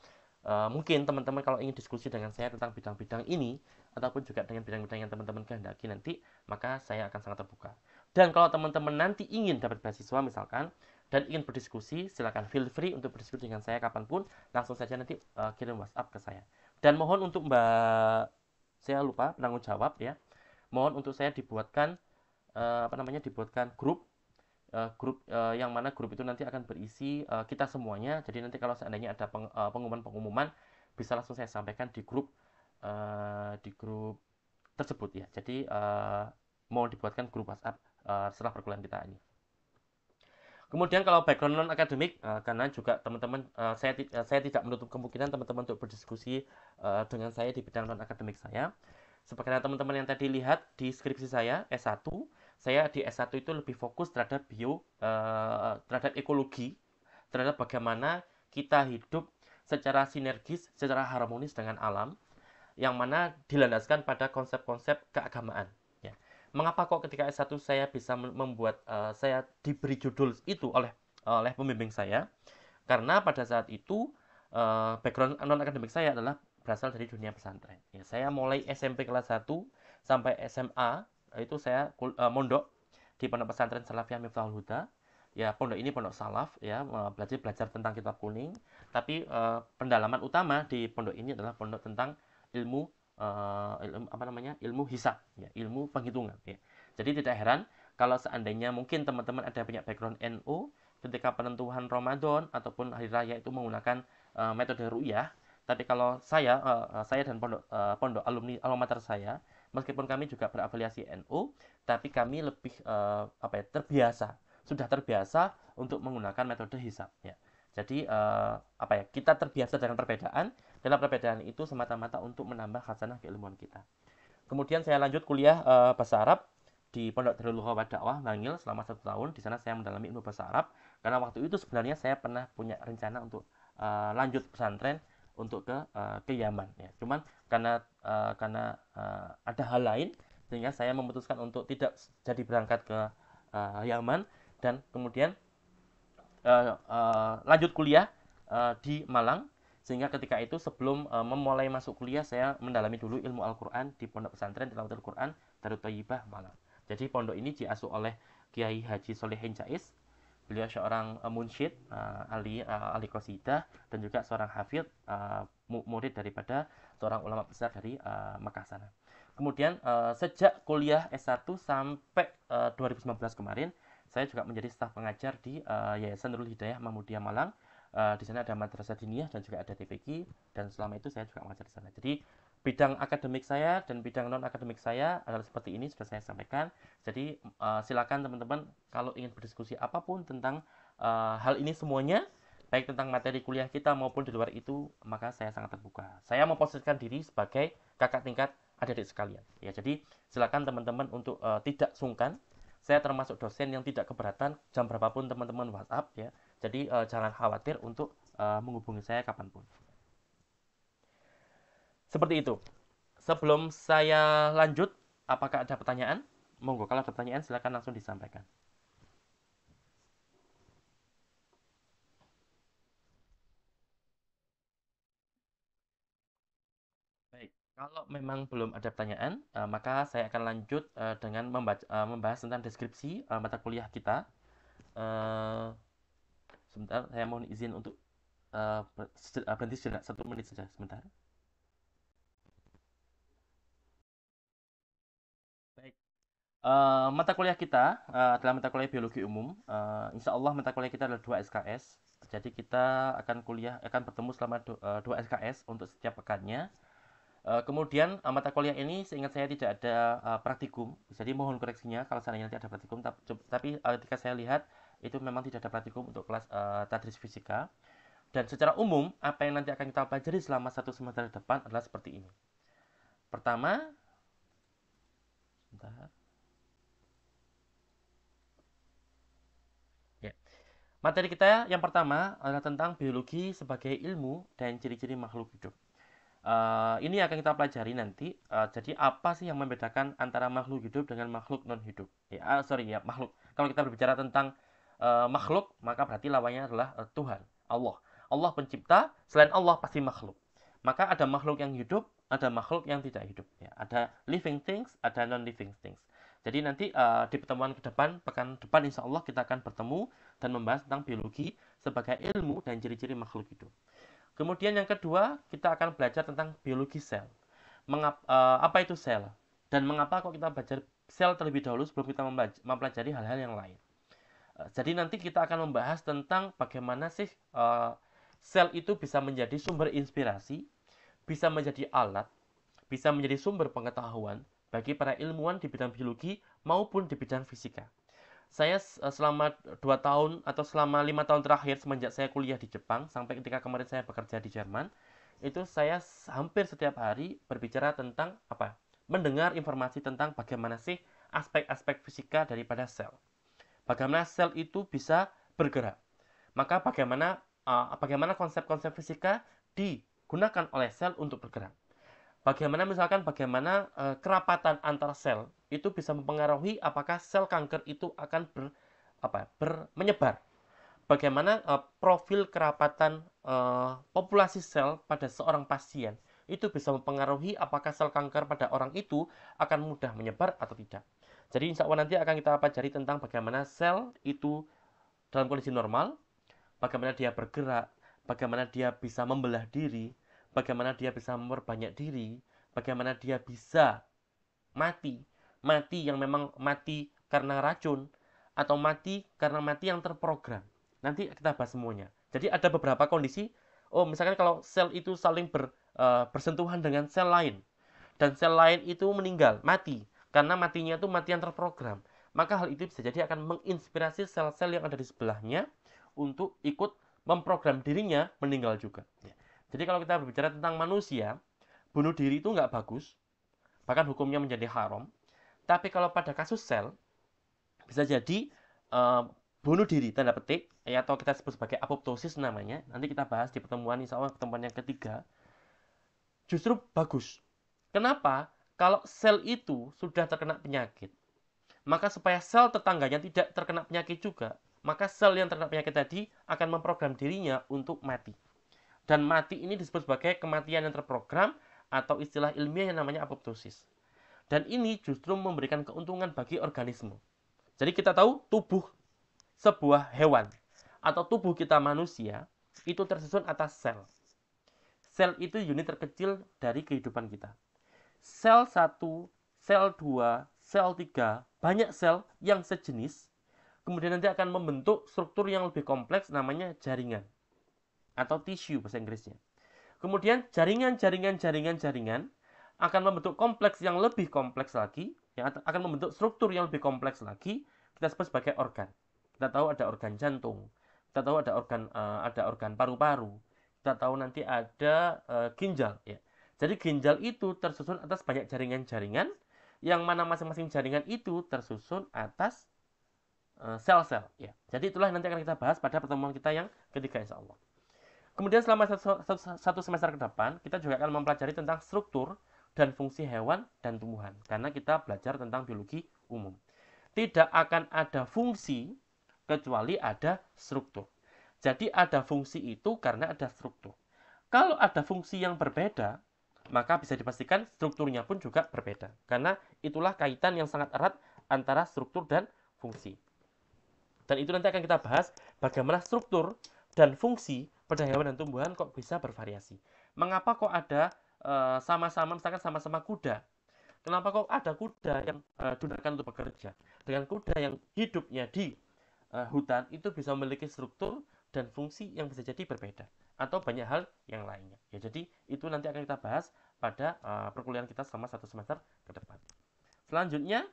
mungkin teman-teman kalau ingin diskusi dengan saya tentang bidang-bidang ini ataupun juga dengan bidang-bidang yang teman-teman kehendaki nanti, maka saya akan sangat terbuka. Dan kalau teman-teman nanti ingin dapat beasiswa misalkan dan ingin berdiskusi, silakan feel free untuk berdiskusi dengan saya kapanpun, langsung saja nanti kirim WhatsApp ke saya. Dan mohon untuk Mbak, saya lupa penanggung jawab ya, mohon untuk saya dibuatkan dibuatkan yang mana grup itu nanti akan berisi kita semuanya. Jadi nanti kalau seandainya ada pengumuman-pengumuman bisa langsung saya sampaikan di grup tersebut ya. Jadi mau dibuatkan grup WhatsApp setelah perkuliahan kita ini. Kemudian kalau background non akademik, karena juga teman-teman saya tidak menutup kemungkinan teman-teman untuk berdiskusi dengan saya di bidang non akademik saya. Seperti teman-teman yang tadi lihat di skripsi saya S1, saya di S1 itu lebih fokus terhadap terhadap ekologi, terhadap bagaimana kita hidup secara sinergis, secara harmonis dengan alam, yang mana dilandaskan pada konsep-konsep keagamaan. Ya. Mengapa kok ketika S1 saya bisa membuat saya diberi judul itu oleh pembimbing saya? Karena pada saat itu background non akademik saya adalah berasal dari dunia pesantren. Ya, saya mulai SMP kelas 1 sampai SMA itu saya mondok di pondok pesantren Salafiyah Miftahul Huda. Ya, pondok ini pondok salaf ya, belajar tentang kitab kuning, tapi pendalaman utama di pondok ini adalah pondok tentang ilmu ilmu hisab ya, ilmu penghitungan ya. Jadi tidak heran kalau seandainya mungkin teman-teman ada punya background NU, ketika penentuan Ramadan ataupun hari raya itu menggunakan metode ru'yah. Tapi kalau saya dan pondok alumni alma mater saya, meskipun kami juga berafiliasi NU, tapi kami lebih sudah terbiasa untuk menggunakan metode hisab ya. Jadi kita terbiasa dengan perbedaan. Dalam perbedaan itu semata-mata untuk menambah khasanah keilmuan kita. Kemudian saya lanjut kuliah bahasa Arab di Pondok Darul Lughah wa Dakwah Bangil selama 1 tahun. Di sana saya mendalami ilmu bahasa Arab karena waktu itu sebenarnya saya pernah punya rencana untuk lanjut pesantren untuk ke Yaman ya. Cuman karena ada hal lain sehingga saya memutuskan untuk tidak jadi berangkat ke Yaman dan kemudian lanjut kuliah di Malang. Sehingga ketika itu sebelum memulai masuk kuliah saya mendalami dulu ilmu Al-Qur'an di Pondok Pesantren Tilawatul Quran Darut Thayyibah Malang. Jadi pondok ini diasuh oleh Kiai Haji Solihin Jais. Beliau seorang munsyid, ahli qasidah dan juga seorang hafidz, murid daripada seorang ulama besar dari Mekah sana. Kemudian sejak kuliah S1 sampai 2019 kemarin, saya juga menjadi staf pengajar di Yayasan Nurul Hidayah Mahmudiyah Malang. Di sana ada madrasah diniyah dan juga ada TPQ, dan selama itu saya juga mengajar di sana. Jadi bidang akademik saya dan bidang non akademik saya adalah seperti ini, sudah saya sampaikan. Jadi silakan teman-teman kalau ingin berdiskusi apapun tentang hal ini semuanya, baik tentang materi kuliah kita maupun di luar itu, maka saya sangat terbuka. Saya memposisikan diri sebagai kakak tingkat adik-adik sekalian. Ya, jadi silakan teman-teman untuk tidak sungkan. Saya termasuk dosen yang tidak keberatan jam berapapun teman-teman WhatsApp ya. Jadi jangan khawatir untuk menghubungi saya kapanpun. Seperti itu. Sebelum saya lanjut, apakah ada pertanyaan? Monggo, kalau ada pertanyaan silakan langsung disampaikan. Baik, kalau memang belum ada pertanyaan, maka saya akan lanjut dengan membahas tentang deskripsi mata kuliah kita. Sebentar, saya mohon izin untuk berhenti sejenak 1 menit saja, sebentar. Baik, mata kuliah kita adalah mata kuliah biologi umum. Insya Allah mata kuliah kita adalah 2 SKS. Jadi kita akan bertemu selama 2 SKS untuk setiap pekannya. Kemudian mata kuliah ini seingat saya tidak ada praktikum. Jadi mohon koreksinya kalau seandainya nanti ada praktikum. Tapi ketika saya lihat itu memang tidak ada praktikum untuk kelas tadris fisika. Dan secara umum, apa yang nanti akan kita pelajari selama 1 semester ke depan adalah seperti ini. Pertama, sebentar. Ya. Materi kita yang pertama adalah tentang biologi sebagai ilmu dan ciri-ciri makhluk hidup. Ini akan kita pelajari nanti. Jadi apa sih yang membedakan antara makhluk hidup dengan makhluk non hidup? Makhluk. Kalau kita berbicara tentang makhluk, maka berarti lawannya adalah Tuhan, Allah. Allah pencipta, selain Allah pasti makhluk. Maka ada makhluk yang hidup, ada makhluk yang tidak hidup. Ya, ada living things, ada non-living things. Jadi nanti di pertemuan ke depan, pekan depan insya Allah kita akan bertemu dan membahas tentang biologi sebagai ilmu dan ciri-ciri makhluk hidup. Kemudian yang kedua, kita akan belajar tentang biologi sel. Apa itu sel? Dan mengapa kok kita belajar sel terlebih dahulu sebelum kita mempelajari hal-hal yang lain. Jadi nanti kita akan membahas tentang bagaimana sih sel itu bisa menjadi sumber inspirasi, bisa menjadi alat, bisa menjadi sumber pengetahuan bagi para ilmuwan di bidang biologi maupun di bidang fisika. Saya selama 2 tahun atau selama 5 tahun terakhir semenjak saya kuliah di Jepang sampai ketika kemarin saya bekerja di Jerman, itu saya hampir setiap hari berbicara tentang mendengar informasi tentang bagaimana sih aspek-aspek fisika daripada sel. Bagaimana sel itu bisa bergerak. Maka bagaimana konsep-konsep fisika digunakan oleh sel untuk bergerak. Bagaimana kerapatan antar sel itu bisa mempengaruhi apakah sel kanker itu akan menyebar. Bagaimana profil kerapatan populasi sel pada seorang pasien itu bisa mempengaruhi apakah sel kanker pada orang itu akan mudah menyebar atau tidak. Jadi insya Allah nanti akan kita pelajari tentang bagaimana sel itu dalam kondisi normal, bagaimana dia bergerak, bagaimana dia bisa membelah diri, bagaimana dia bisa memperbanyak diri, bagaimana dia bisa mati yang memang mati karena racun, atau mati karena mati yang terprogram. Nanti kita bahas semuanya. Jadi ada beberapa kondisi, misalkan kalau sel itu saling bersentuhan dengan sel lain, dan sel lain itu meninggal, mati, karena matinya itu mati yang terprogram, maka hal itu bisa jadi akan menginspirasi sel-sel yang ada di sebelahnya untuk ikut memprogram dirinya meninggal juga. Jadi kalau kita berbicara tentang manusia, bunuh diri itu nggak bagus, bahkan hukumnya menjadi haram. Tapi kalau pada kasus sel, bisa jadi bunuh diri, tanda petik, atau kita sebut sebagai apoptosis namanya. Nanti kita bahas di pertemuan, insya Allah pertemuan yang ketiga. Justru bagus. Kenapa? Kalau sel itu sudah terkena penyakit, maka supaya sel tetangganya tidak terkena penyakit juga, maka sel yang terkena penyakit tadi akan memprogram dirinya untuk mati. Dan mati ini disebut sebagai kematian yang terprogram, atau istilah ilmiah yang namanya apoptosis. Dan ini justru memberikan keuntungan bagi organisme. Jadi kita tahu tubuh sebuah hewan atau tubuh kita manusia itu tersusun atas sel. Sel itu unit terkecil dari kehidupan kita. Sel 1, sel 2, sel 3, banyak sel yang sejenis, kemudian nanti akan membentuk struktur yang lebih kompleks namanya jaringan atau tissue bahasa Inggrisnya. Kemudian jaringan akan membentuk kompleks yang lebih kompleks lagi, yang akan membentuk struktur yang lebih kompleks lagi, kita sebut sebagai organ. Kita tahu ada organ jantung, kita tahu ada organ paru-paru, kita tahu nanti ada ginjal. Ya. Jadi ginjal itu tersusun atas banyak jaringan-jaringan, yang mana masing-masing jaringan itu tersusun atas sel-sel. Ya. Jadi itulah nanti akan kita bahas pada pertemuan kita yang ketiga insya Allah. Kemudian selama satu semester ke depan, kita juga akan mempelajari tentang struktur dan fungsi hewan dan tumbuhan. Karena kita belajar tentang biologi umum. Tidak akan ada fungsi kecuali ada struktur. Jadi ada fungsi itu karena ada struktur. Kalau ada fungsi yang berbeda, maka bisa dipastikan strukturnya pun juga berbeda. Karena itulah kaitan yang sangat erat antara struktur dan fungsi. Dan itu nanti akan kita bahas bagaimana struktur dan fungsi pada hewan dan tumbuhan kok bisa bervariasi. Mengapa kok ada misalkan sama-sama kuda? Kenapa kok ada kuda yang digunakan untuk bekerja dengan kuda yang hidupnya di hutan itu bisa memiliki struktur dan fungsi yang bisa jadi berbeda, atau banyak hal yang lainnya. Ya, jadi itu nanti akan kita bahas pada perkuliahan kita selama 1 semester ke depan. Selanjutnya,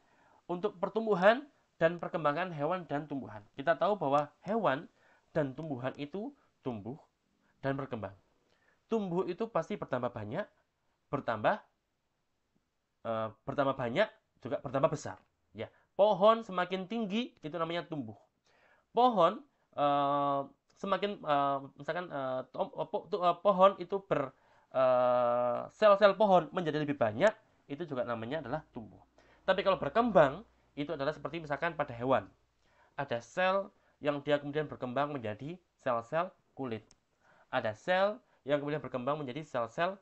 untuk pertumbuhan dan perkembangan hewan dan tumbuhan. Kita tahu bahwa hewan dan tumbuhan itu tumbuh dan berkembang. Tumbuh itu pasti bertambah banyak, bertambah banyak, juga bertambah besar. Ya, pohon semakin tinggi itu namanya tumbuh. Pohon semakin misalkan pohon itu sel-sel pohon menjadi lebih banyak, itu juga namanya adalah tumbuh. Tapi kalau berkembang itu adalah seperti misalkan pada hewan. Ada sel yang dia kemudian berkembang menjadi sel-sel kulit. Ada sel yang kemudian berkembang menjadi sel-sel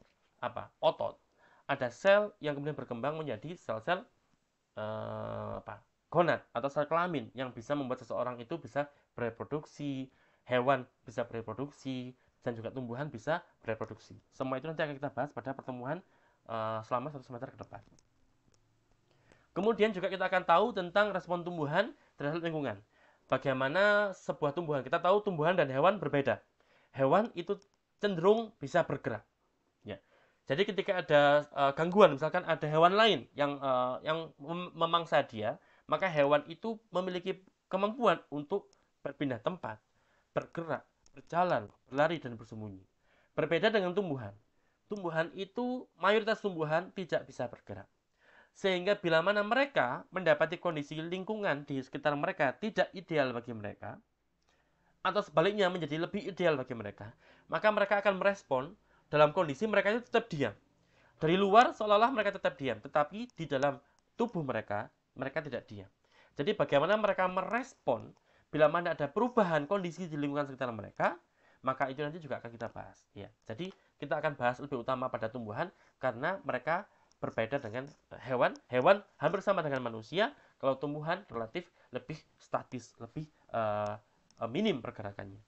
otot. Ada sel yang kemudian berkembang menjadi sel-sel gonad atau sel kelamin yang bisa membuat seseorang itu bisa bereproduksi, hewan bisa bereproduksi, dan juga tumbuhan bisa bereproduksi. Semua itu nanti akan kita bahas pada pertemuan selama 1 semester ke depan. Kemudian juga kita akan tahu tentang respon tumbuhan terhadap lingkungan. Bagaimana sebuah tumbuhan, kita tahu tumbuhan dan hewan berbeda. Hewan itu cenderung bisa bergerak. Ya. Jadi ketika ada gangguan, misalkan ada hewan lain yang memangsa dia, maka hewan itu memiliki kemampuan untuk berpindah tempat, bergerak, berjalan, berlari, dan bersembunyi. Berbeda dengan tumbuhan. Tumbuhan itu, mayoritas tumbuhan tidak bisa bergerak. Sehingga bila mana mereka mendapati kondisi lingkungan di sekitar mereka tidak ideal bagi mereka, atau sebaliknya menjadi lebih ideal bagi mereka, maka mereka akan merespon dalam kondisi mereka itu tetap diam. Dari luar seolah-olah mereka tetap diam, tetapi di dalam tubuh mereka, mereka tidak diam. Jadi bagaimana mereka merespon bila mana ada perubahan kondisi di lingkungan sekitar mereka, maka itu nanti juga akan kita bahas. Ya, jadi kita akan bahas lebih utama pada tumbuhan karena mereka berbeda dengan hewan. Hewan hampir sama dengan manusia, kalau tumbuhan relatif lebih statis, lebih minim pergerakannya.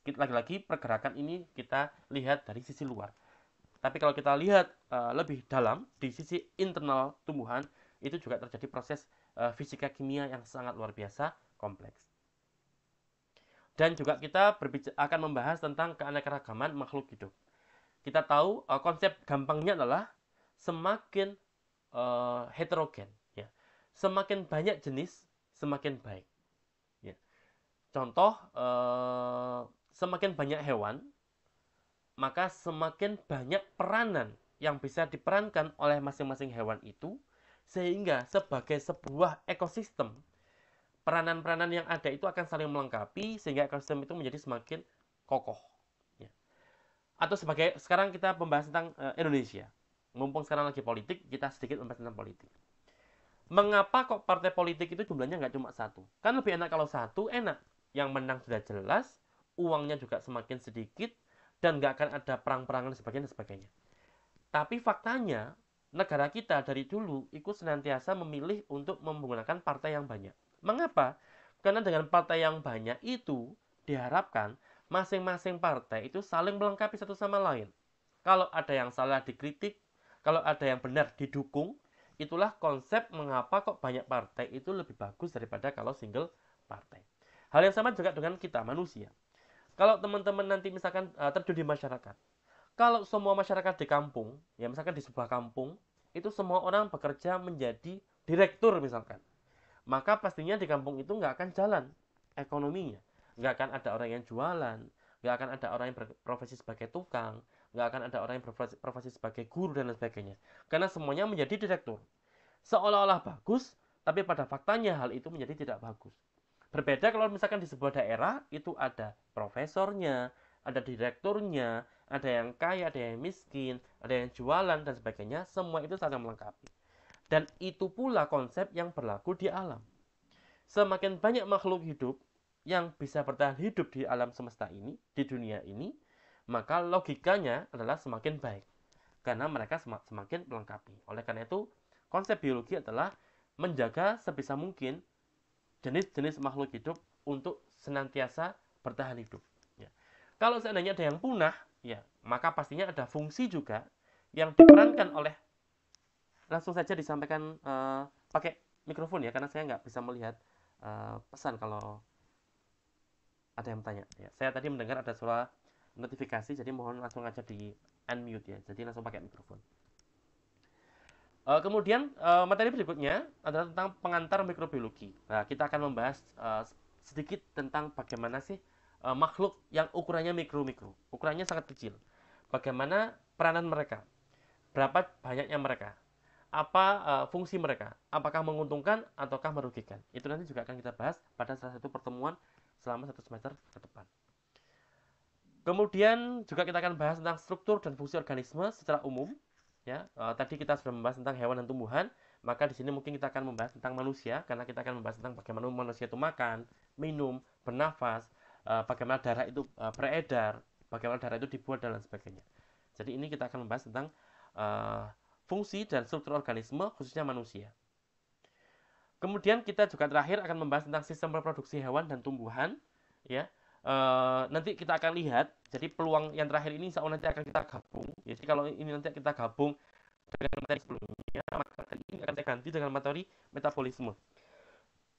Lagi-lagi pergerakan ini kita lihat dari sisi luar. Tapi kalau kita lihat lebih dalam di sisi internal tumbuhan, itu juga terjadi proses fisika kimia yang sangat luar biasa kompleks. Dan juga kita akan membahas tentang keanekaragaman makhluk hidup. Kita tahu konsep gampangnya adalah semakin heterogen, ya. Semakin banyak jenis, semakin baik. Ya. Contoh, semakin banyak hewan, maka semakin banyak peranan yang bisa diperankan oleh masing-masing hewan itu, sehingga sebagai sebuah ekosistem, peranan-peranan yang ada itu akan saling melengkapi, sehingga ekosistem itu menjadi semakin kokoh. Ya. Atau sekarang kita membahas tentang Indonesia. Mumpung sekarang lagi politik, kita sedikit membahas tentang politik. Mengapa kok partai politik itu jumlahnya nggak cuma satu? Kan lebih enak kalau satu, enak. Yang menang sudah jelas, uangnya juga semakin sedikit, dan nggak akan ada perang-perangan dan sebagainya. Tapi faktanya, negara kita dari dulu ikut senantiasa memilih untuk menggunakan partai yang banyak. Mengapa? Karena dengan partai yang banyak itu diharapkan masing-masing partai itu saling melengkapi satu sama lain. Kalau ada yang salah dikritik, kalau ada yang benar didukung, itulah konsep mengapa kok banyak partai itu lebih bagus daripada kalau single partai. Hal yang sama juga dengan kita manusia. Kalau teman-teman nanti misalkan terjun di masyarakat, kalau semua masyarakat di kampung, ya misalkan di sebuah kampung, itu semua orang bekerja menjadi direktur misalkan, maka pastinya di kampung itu nggak akan jalan ekonominya. Nggak akan ada orang yang jualan, nggak akan ada orang yang berprofesi sebagai tukang, nggak akan ada orang yang berprofesi sebagai guru dan lain sebagainya. Karena semuanya menjadi direktur. Seolah-olah bagus, tapi pada faktanya hal itu menjadi tidak bagus. Berbeda kalau misalkan di sebuah daerah itu ada profesornya, ada direkturnya, ada yang kaya, ada yang miskin, ada yang jualan dan sebagainya, semua itu saling melengkapi. Dan itu pula konsep yang berlaku di alam. Semakin banyak makhluk hidup yang bisa bertahan hidup di alam semesta ini, di dunia ini, maka logikanya adalah semakin baik. Karena mereka semakin melengkapi. Oleh karena itu, konsep biologi adalah menjaga sebisa mungkin jenis-jenis makhluk hidup untuk senantiasa bertahan hidup. Ya. Kalau seandainya ada yang punah, ya, maka pastinya ada fungsi juga yang diperankan oleh. Langsung saja disampaikan pakai mikrofon ya, karena saya nggak bisa melihat pesan kalau ada yang bertanya. Ya, saya tadi mendengar ada suara notifikasi, jadi mohon langsung aja di unmute ya. Jadi langsung pakai mikrofon. Kemudian materi berikutnya adalah tentang pengantar mikrobiologi. Nah, kita akan membahas sedikit tentang bagaimana sih makhluk yang ukurannya mikro, ukurannya sangat kecil. Bagaimana peranan mereka? Berapa banyaknya mereka? Apa fungsi mereka? Apakah menguntungkan ataukah merugikan? Itu nanti juga akan kita bahas pada salah satu pertemuan selama 1 semester ke depan. Kemudian juga kita akan bahas tentang struktur dan fungsi organisme secara umum. Ya, tadi kita sudah membahas tentang hewan dan tumbuhan, maka di sini mungkin kita akan membahas tentang manusia, karena kita akan membahas tentang bagaimana manusia itu makan, minum, bernafas, bagaimana darah itu beredar, bagaimana darah itu dibuat dan lain sebagainya. Jadi ini kita akan membahas tentang fungsi dan struktur organisme khususnya manusia. Kemudian kita juga terakhir akan membahas tentang sistem reproduksi hewan dan tumbuhan, ya. Nanti kita akan lihat. Jadi peluang yang terakhir ini insya Allah nanti akan kita gabung. Jadi kalau ini nanti kita gabung dengan materi sebelumnya, maka materi ini akan saya ganti dengan materi metabolisme.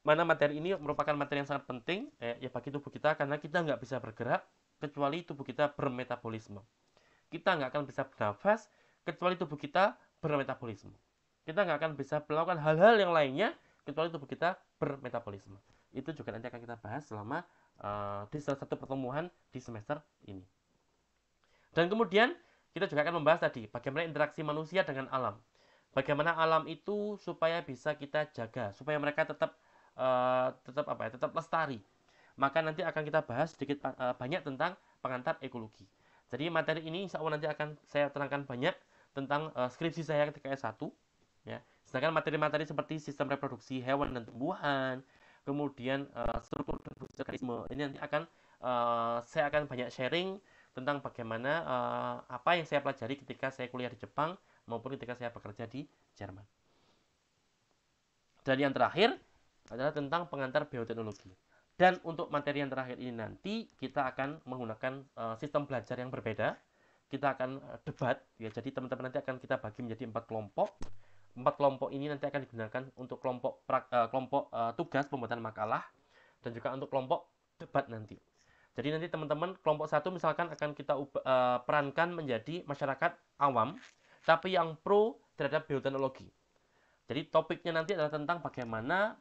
Mana materi ini merupakan materi yang sangat penting ya bagi tubuh kita, karena kita nggak bisa bergerak kecuali tubuh kita bermetabolisme. Kita nggak akan bisa bernafas kecuali tubuh kita bermetabolisme. Kita nggak akan bisa melakukan hal-hal yang lainnya kecuali tubuh kita bermetabolisme. Itu juga nanti akan kita bahas selama di salah satu pertemuan di semester ini. Dan kemudian kita juga akan membahas tadi bagaimana interaksi manusia dengan alam. Bagaimana alam itu supaya bisa kita jaga, supaya mereka tetap tetap lestari. Maka nanti akan kita bahas sedikit banyak tentang pengantar ekologi. Jadi materi ini insya Allah nanti akan saya terangkan banyak tentang skripsi saya ketika S1. Ya. Sedangkan materi-materi seperti sistem reproduksi hewan dan tumbuhan, kemudian struktur dan fungsi organisme, ini nanti akan saya akan banyak sharing tentang bagaimana apa yang saya pelajari ketika saya kuliah di Jepang maupun ketika saya bekerja di Jerman. Dan yang terakhir adalah tentang pengantar bioteknologi. Dan untuk materi yang terakhir ini nanti kita akan menggunakan sistem belajar yang berbeda. Kita akan debat, ya. Jadi teman-teman nanti akan kita bagi menjadi 4 kelompok. 4 kelompok ini nanti akan digunakan untuk kelompok tugas pembuatan makalah dan juga untuk kelompok debat nanti. Jadi nanti teman-teman kelompok 1 misalkan akan kita perankan menjadi masyarakat awam tapi yang pro terhadap bioteknologi. Jadi topiknya nanti adalah tentang bagaimana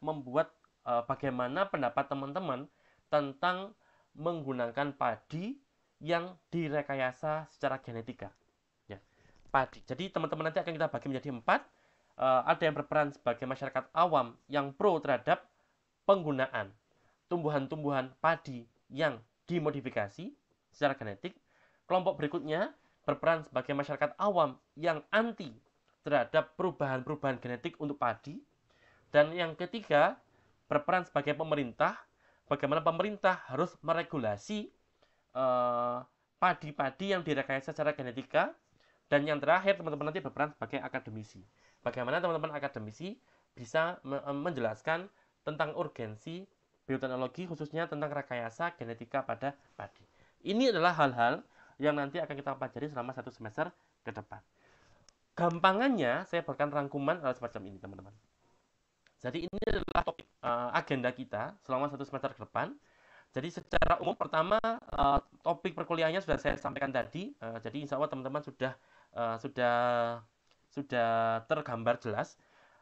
pendapat teman-teman tentang menggunakan padi yang direkayasa secara genetika. Ya, padi. Jadi teman-teman nanti akan kita bagi menjadi 4. Ada yang berperan sebagai masyarakat awam yang pro terhadap penggunaan tumbuhan-tumbuhan padi yang dimodifikasi secara genetik. Kelompok berikutnya berperan sebagai masyarakat awam yang anti terhadap perubahan-perubahan genetik untuk padi. Dan yang ketiga berperan sebagai pemerintah, bagaimana pemerintah harus meregulasi padi-padi yang direkayasa secara genetika. Dan yang terakhir teman-teman nanti berperan sebagai akademisi. Bagaimana teman-teman akademisi bisa menjelaskan tentang urgensi bioteknologi khususnya tentang rekayasa genetika pada padi. Ini adalah hal-hal yang nanti akan kita pelajari selama 1 semester ke depan. Gampangannya saya berikan rangkuman semacam ini teman-teman. Jadi ini adalah topik agenda kita selama 1 semester ke depan. Jadi secara umum pertama topik perkuliahannya sudah saya sampaikan tadi. Jadi insya Allah teman-teman sudah tergambar jelas.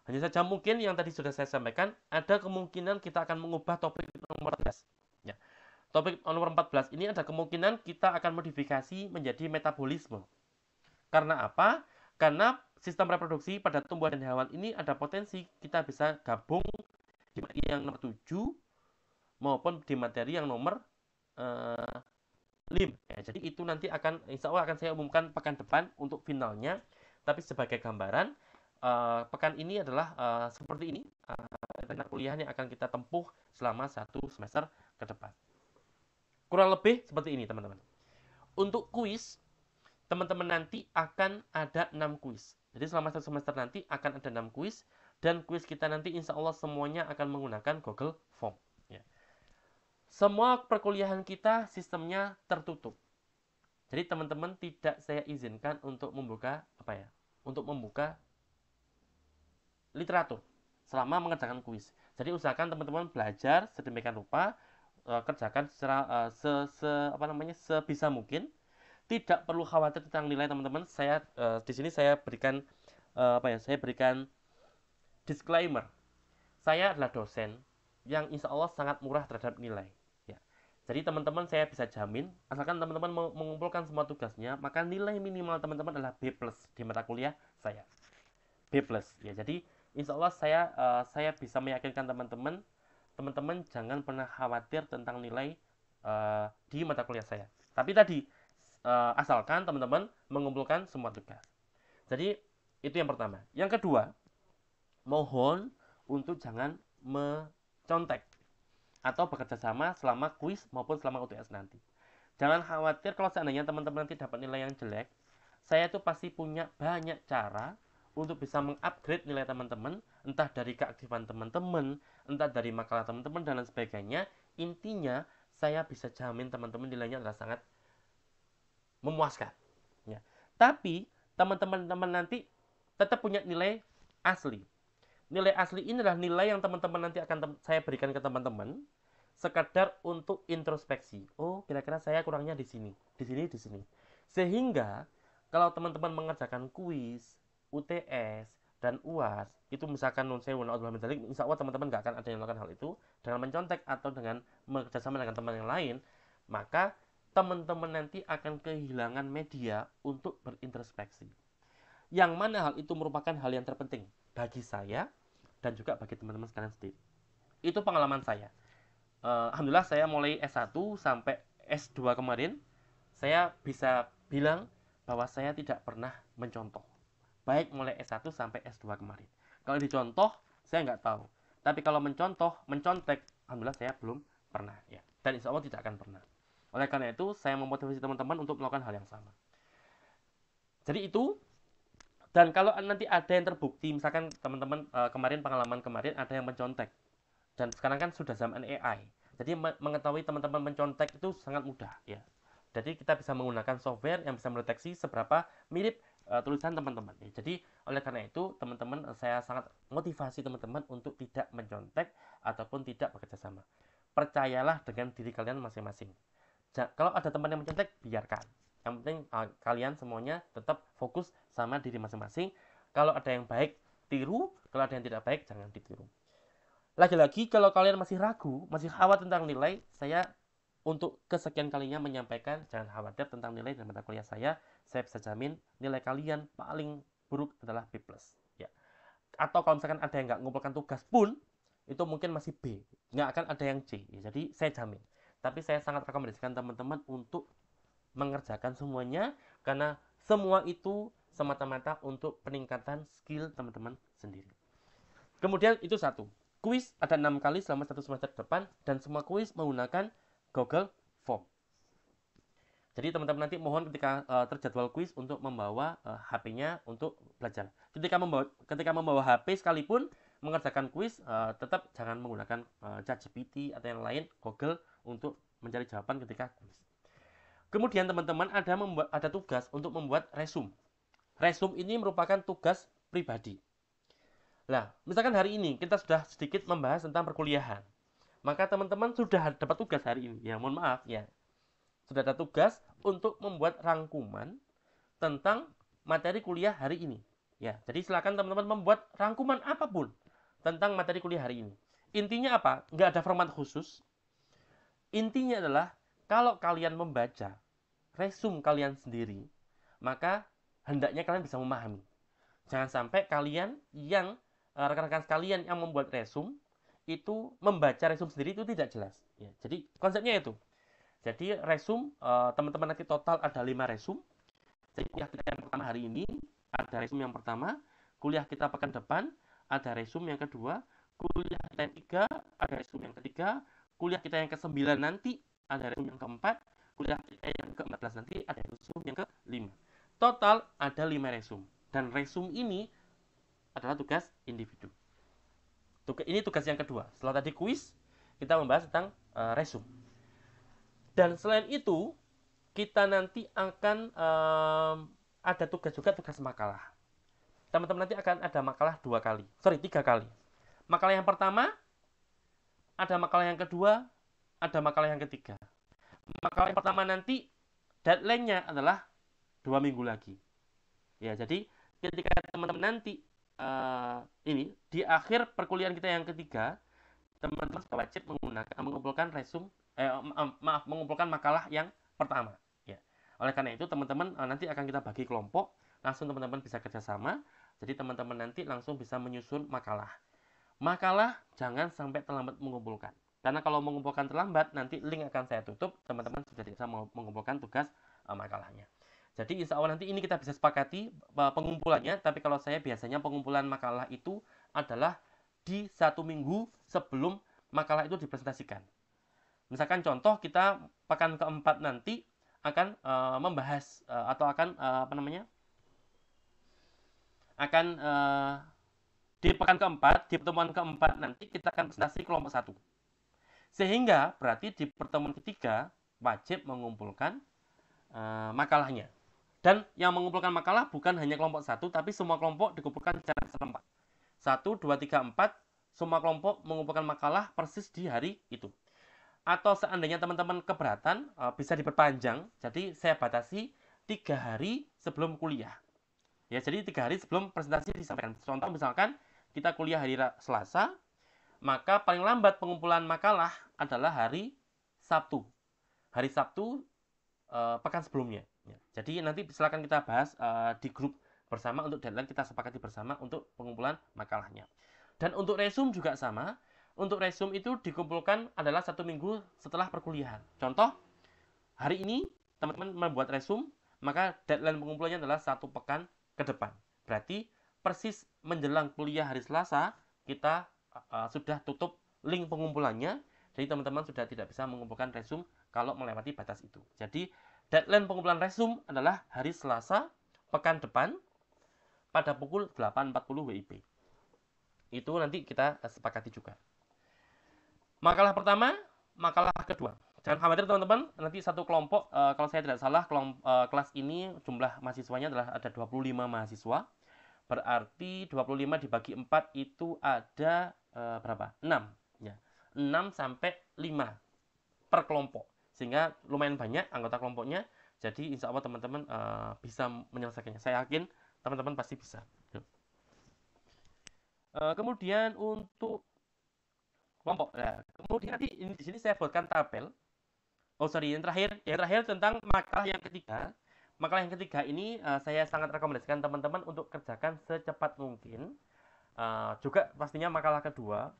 Hanya saja mungkin yang tadi sudah saya sampaikan, ada kemungkinan kita akan mengubah topik nomor 14. Ya. Topik nomor 14 ini ada kemungkinan kita akan modifikasi menjadi metabolisme. Karena apa? Karena sistem reproduksi pada tumbuhan dan hewan ini ada potensi kita bisa gabung di materi yang nomor 7 maupun di materi yang nomor 5. Ya, jadi itu nanti insya Allah akan saya umumkan pekan depan untuk finalnya. Tapi sebagai gambaran, pekan ini adalah seperti ini. Kuliah yang akan kita tempuh selama 1 semester ke depan. Kurang lebih seperti ini teman-teman. Untuk kuis, teman-teman nanti akan ada 6 kuis. Jadi selama 1 semester nanti akan ada 6 kuis. Dan kuis kita nanti insya Allah semuanya akan menggunakan Google Form. Ya. Semua perkuliahan kita sistemnya tertutup. Jadi teman-teman tidak saya izinkan untuk membuka literatur selama mengerjakan kuis. Jadi usahakan teman-teman belajar sedemikian rupa, kerjakan secara sebisa mungkin. Tidak perlu khawatir tentang nilai teman-teman. Saya di sini saya berikan disclaimer. Saya adalah dosen yang insya Allah sangat murah terhadap nilai. Ya. Jadi teman-teman saya bisa jamin, asalkan teman-teman mengumpulkan semua tugasnya, maka nilai minimal teman-teman adalah B+ di mata kuliah saya. B+. Ya, jadi insya Allah saya bisa meyakinkan teman-teman jangan pernah khawatir tentang nilai di mata kuliah saya. Tapi tadi asalkan teman-teman mengumpulkan semua tugas. Jadi itu yang pertama. Yang kedua, mohon untuk jangan mencontek atau bekerja sama selama kuis maupun selama UTS nanti. Jangan khawatir kalau seandainya teman-teman nanti dapat nilai yang jelek, saya tuh pasti punya banyak cara untuk bisa mengupgrade nilai teman-teman, entah dari keaktifan teman-teman, entah dari makalah teman-teman, dan lain sebagainya. Intinya, saya bisa jamin teman-teman nilainya adalah sangat memuaskan. Ya. Tapi, teman-teman nanti tetap punya nilai asli. Nilai asli ini adalah nilai yang teman-teman nanti akan saya berikan ke teman-teman sekadar untuk introspeksi. Oh, kira-kira saya kurangnya di sini, di sini, di sini. Sehingga kalau teman-teman mengerjakan kuis, UTS, dan UAS, itu misalkan non sewu, insya Allah teman-teman nggak akan ada yang melakukan hal itu dengan mencontek atau dengan bekerjasama dengan teman yang lain, maka teman-teman nanti akan kehilangan media untuk berintrospeksi. Yang mana hal itu merupakan hal yang terpenting bagi saya dan juga bagi teman-teman sekalian sendiri. Itu pengalaman saya. Alhamdulillah saya mulai S1 sampai S2 kemarin, saya bisa bilang bahwa saya tidak pernah mencontoh. Baik mulai S1 sampai S2 kemarin. Kalau dicontoh, saya nggak tahu. Tapi kalau mencontek, alhamdulillah saya belum pernah. Ya. Dan insya Allah tidak akan pernah. Oleh karena itu, saya memotivasi teman-teman untuk melakukan hal yang sama. Jadi itu. Dan kalau nanti ada yang terbukti, misalkan teman-teman kemarin pengalaman kemarin ada yang mencontek, dan sekarang kan sudah zaman AI, jadi mengetahui teman-teman mencontek itu sangat mudah ya. Jadi kita bisa menggunakan software yang bisa mendeteksi seberapa mirip tulisan teman-teman. Ya. Jadi oleh karena itu teman-teman saya sangat motivasi teman-teman untuk tidak mencontek ataupun tidak bekerja sama. Percayalah dengan diri kalian masing-masing. Kalau ada teman yang mencontek, biarkan. Yang penting kalian semuanya tetap fokus sama diri masing-masing. Kalau ada yang baik, tiru. Kalau ada yang tidak baik, jangan ditiru. Lagi-lagi, kalau kalian masih ragu, masih khawatir tentang nilai, saya untuk kesekian kalinya menyampaikan, jangan khawatir tentang nilai dan mata kuliah saya bisa jamin nilai kalian paling buruk adalah B+. Ya. Atau kalau misalkan ada yang nggak ngumpulkan tugas pun, itu mungkin masih B. Nggak akan ada yang C. Ya, jadi saya jamin. Tapi saya sangat rekomendasikan teman-teman untuk mengerjakan semuanya, karena semua itu semata-mata untuk peningkatan skill teman-teman sendiri. Kemudian itu satu. Kuis ada 6 kali selama 1 semester depan, dan semua kuis menggunakan Google Form. Jadi teman-teman nanti mohon ketika terjadwal kuis untuk membawa HP-nya untuk belajar. Ketika membawa HP sekalipun mengerjakan kuis, tetap jangan menggunakan ChatGPT atau yang lain, Google, untuk mencari jawaban ketika kuis. Kemudian teman-teman ada tugas untuk membuat resume. Resume ini merupakan tugas pribadi. Nah, misalkan hari ini kita sudah sedikit membahas tentang perkuliahan, maka teman-teman sudah dapat tugas hari ini. Ya, mohon maaf ya. Sudah ada tugas untuk membuat rangkuman tentang materi kuliah hari ini. Ya, jadi silakan teman-teman membuat rangkuman apapun tentang materi kuliah hari ini. Intinya apa? Nggak ada format khusus. Intinya adalah kalau kalian membaca resume kalian sendiri, maka hendaknya kalian bisa memahami. Jangan sampai kalian yang rekan-rekan sekalian yang membuat resume itu membaca resume sendiri itu tidak jelas. Ya, jadi konsepnya itu. Jadi resume teman-teman nanti total ada 5 resume. Jadi kuliah kita yang pertama hari ini ada resume yang pertama, kuliah kita pekan depan ada resume yang kedua, kuliah kita yang ketiga ada resume yang ketiga, kuliah kita yang ke-9 nanti ada resume yang keempat, kuliah kita yang ke-14 nanti ada resume yang ke-5. Total ada 5 resume. Dan resume ini adalah tugas individu. Ini tugas yang kedua. Setelah tadi kuis, kita membahas tentang resume. Dan selain itu, kita nanti akan ada tugas juga, tugas makalah. Teman-teman nanti akan ada makalah 3 kali. Makalah yang pertama, ada makalah yang kedua, ada makalah yang ketiga. Makalah yang pertama nanti deadline-nya adalah 2 minggu lagi. Ya, jadi ketika teman-teman nanti ini di akhir perkuliahan kita yang ketiga, teman-teman wajib mengumpulkan resume mengumpulkan makalah yang pertama. Ya. Oleh karena itu teman-teman nanti akan kita bagi kelompok, langsung teman-teman bisa kerjasama. Jadi teman-teman nanti langsung bisa menyusun makalah. Makalah jangan sampai terlambat mengumpulkan. Karena kalau mengumpulkan terlambat, nanti link akan saya tutup, teman-teman sudah tidak bisa mengumpulkan tugas makalahnya. Jadi insya Allah nanti ini kita bisa sepakati pengumpulannya, tapi kalau saya biasanya pengumpulan makalah itu adalah di 1 minggu sebelum makalah itu dipresentasikan. Misalkan contoh kita pekan keempat nanti akan membahas atau akan di pekan keempat, di pertemuan keempat nanti kita akan presentasi kelompok 1. Sehingga berarti di pertemuan ketiga wajib mengumpulkan makalahnya. Dan yang mengumpulkan makalah bukan hanya kelompok 1, tapi semua kelompok dikumpulkan secara serempak. 1, 2, 3, 4, semua kelompok mengumpulkan makalah persis di hari itu. Atau seandainya teman-teman keberatan, bisa diperpanjang. Jadi saya batasi 3 hari sebelum kuliah. Ya, jadi 3 hari sebelum presentasi disampaikan. Contoh misalkan kita kuliah hari Selasa, maka paling lambat pengumpulan makalah adalah hari Sabtu. Hari Sabtu pekan sebelumnya. Ya. Jadi nanti silakan kita bahas di grup bersama untuk deadline, kita sepakati bersama untuk pengumpulan makalahnya. Dan untuk resume juga sama. Untuk resume itu dikumpulkan adalah 1 minggu setelah perkuliahan. Contoh, hari ini teman-teman membuat resume, maka deadline pengumpulannya adalah 1 pekan ke depan. Berarti persis menjelang kuliah hari Selasa, kita sudah tutup link pengumpulannya. Jadi teman-teman sudah tidak bisa mengumpulkan resume kalau melewati batas itu. Jadi deadline pengumpulan resume adalah hari Selasa pekan depan pada pukul 8.40 WIB. Itu nanti kita sepakati juga. Makalah pertama, makalah kedua. Jangan khawatir teman-teman, nanti satu kelompok, kalau saya tidak salah, kelas ini jumlah mahasiswanya adalah ada 25 mahasiswa. Berarti 25 dibagi 4 itu ada berapa? 6. Ya. 6 sampai 5 per kelompok. Sehingga lumayan banyak anggota kelompoknya. Jadi insya Allah teman-teman bisa menyelesaikannya. Saya yakin teman-teman pasti bisa. Kemudian untuk kelompok. Nah, kemudian nanti di sini saya buatkan tabel. Yang terakhir tentang makalah yang ketiga. Makalah yang ketiga ini saya sangat rekomendasikan teman-teman untuk kerjakan secepat mungkin. Juga pastinya makalah kedua.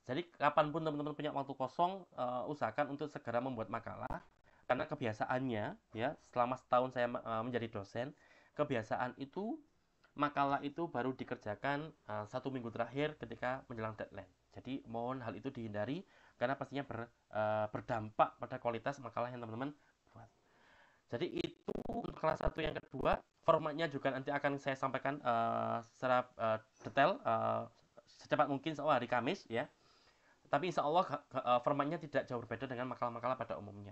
Jadi kapanpun teman-teman punya waktu kosong, usahakan untuk segera membuat makalah. Karena kebiasaannya, ya selama setahun saya menjadi dosen, kebiasaan itu makalah itu baru dikerjakan 1 minggu terakhir ketika menjelang deadline. Jadi mohon hal itu dihindari karena pastinya berdampak pada kualitas makalah yang teman-teman buat. Jadi itu untuk kelas 1 yang kedua. Formatnya juga nanti akan saya sampaikan secara detail secepat mungkin insya Allah hari Kamis ya. Tapi insya Allah formatnya tidak jauh berbeda dengan makalah-makalah pada umumnya.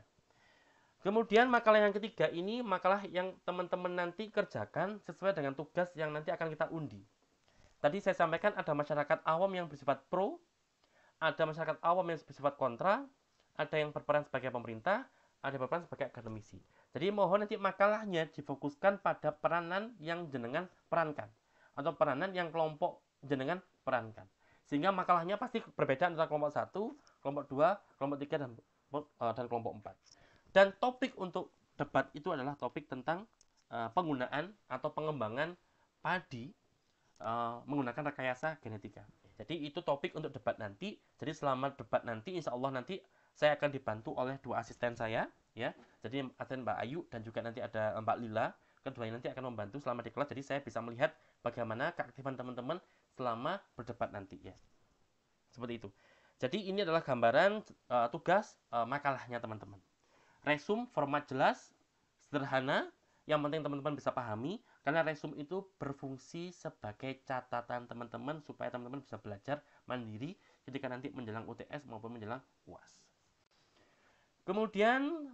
Kemudian makalah yang ketiga ini makalah yang teman-teman nanti kerjakan sesuai dengan tugas yang nanti akan kita undi. Tadi saya sampaikan ada masyarakat awam yang bersifat pro, ada masyarakat awam yang bersifat kontra, ada yang berperan sebagai pemerintah, ada yang berperan sebagai akademisi. Jadi mohon nanti makalahnya difokuskan pada peranan yang jenengan perankan atau peranan yang kelompok jenengan perankan. Sehingga makalahnya pasti berbeda antara kelompok 1, kelompok 2, kelompok 3 dan kelompok 4. Dan topik untuk debat itu adalah topik tentang penggunaan atau pengembangan padi menggunakan rekayasa genetika. Jadi itu topik untuk debat nanti. Jadi selama debat nanti, insya Allah nanti saya akan dibantu oleh 2 asisten saya, ya. Jadi asisten Mbak Ayu dan juga nanti ada Mbak Lila. Keduanya nanti akan membantu selama di kelas. Jadi saya bisa melihat bagaimana keaktifan teman-teman selama berdebat nanti, ya. Seperti itu. Jadi ini adalah gambaran tugas makalahnya teman-teman. Resume format jelas, sederhana, yang penting teman-teman bisa pahami, karena resume itu berfungsi sebagai catatan teman-teman supaya teman-teman bisa belajar mandiri ketika nanti menjelang UTS maupun menjelang UAS. Kemudian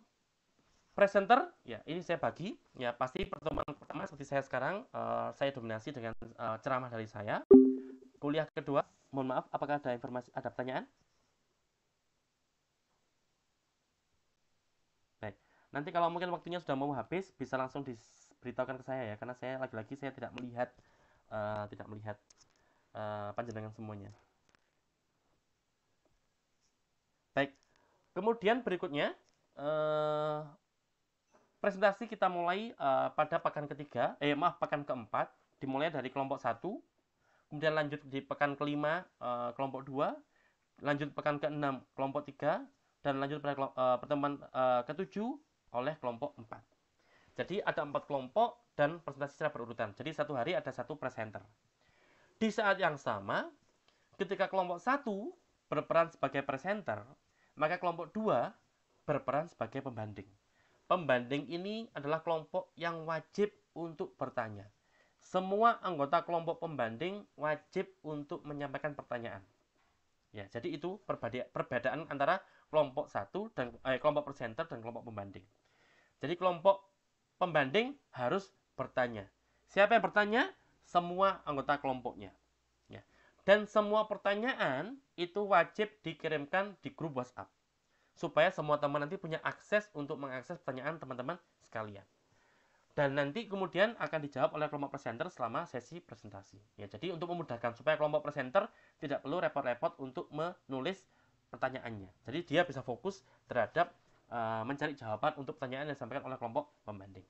presenter, ya ini saya bagi, ya pasti pertemuan pertama seperti saya sekarang, saya dominasi dengan ceramah dari saya. Kuliah kedua, mohon maaf, apakah ada informasi, ada pertanyaan? Nanti kalau mungkin waktunya sudah mau habis, bisa langsung diberitahukan ke saya ya, karena saya lagi-lagi saya tidak melihat panjenengan semuanya. Baik, Kemudian berikutnya, presentasi kita mulai pada pekan ketiga, pekan keempat, dimulai dari kelompok 1, kemudian lanjut di pekan kelima kelompok 2, lanjut pekan ke-6 kelompok 3, dan lanjut pada pertemuan ke-7 oleh kelompok 4. Jadi ada 4 kelompok dan presentasi secara berurutan. Jadi satu hari ada satu presenter. Di saat yang sama, ketika kelompok 1 berperan sebagai presenter, maka kelompok 2 berperan sebagai pembanding. Pembanding ini adalah kelompok yang wajib untuk bertanya. Semua anggota kelompok pembanding wajib untuk menyampaikan pertanyaan. Ya, jadi itu perbedaan antara kelompok 1 dan kelompok presenter dan kelompok pembanding. Jadi kelompok pembanding harus bertanya. Siapa yang bertanya? Semua anggota kelompoknya. Ya. Dan semua pertanyaan itu wajib dikirimkan di grup WhatsApp, supaya semua teman nanti punya akses untuk mengakses pertanyaan teman-teman sekalian. Dan nanti kemudian akan dijawab oleh kelompok presenter selama sesi presentasi. Ya, jadi untuk memudahkan supaya kelompok presenter tidak perlu repot-repot untuk menulis pertanyaannya. Jadi dia bisa fokus terhadap mencari jawaban untuk pertanyaan yang disampaikan oleh kelompok pembanding.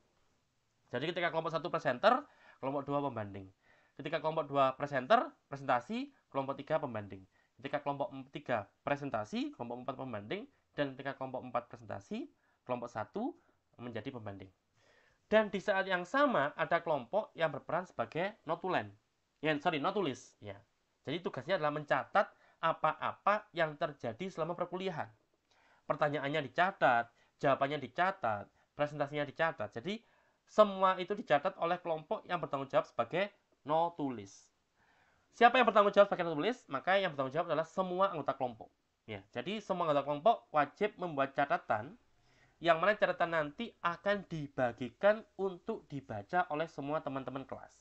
Jadi ketika kelompok 1 presenter, kelompok 2 pembanding. Ketika kelompok 2 presenter, presentasi, kelompok 3 pembanding. Ketika kelompok 3 presentasi, kelompok 4 pembanding. Dan ketika kelompok 4 presentasi, kelompok 1 menjadi pembanding. Dan di saat yang sama ada kelompok yang berperan sebagai notulen. Notulis. Ya. Jadi tugasnya adalah mencatat apa-apa yang terjadi selama perkuliahan. Pertanyaannya dicatat, jawabannya dicatat, presentasinya dicatat. Jadi semua itu dicatat oleh kelompok yang bertanggung jawab sebagai notulis. Siapa yang bertanggung jawab sebagai notulis? Maka yang bertanggung jawab adalah semua anggota kelompok. Ya, jadi semua anggota kelompok wajib membuat catatan, yang mana catatan nanti akan dibagikan untuk dibaca oleh semua teman-teman kelas.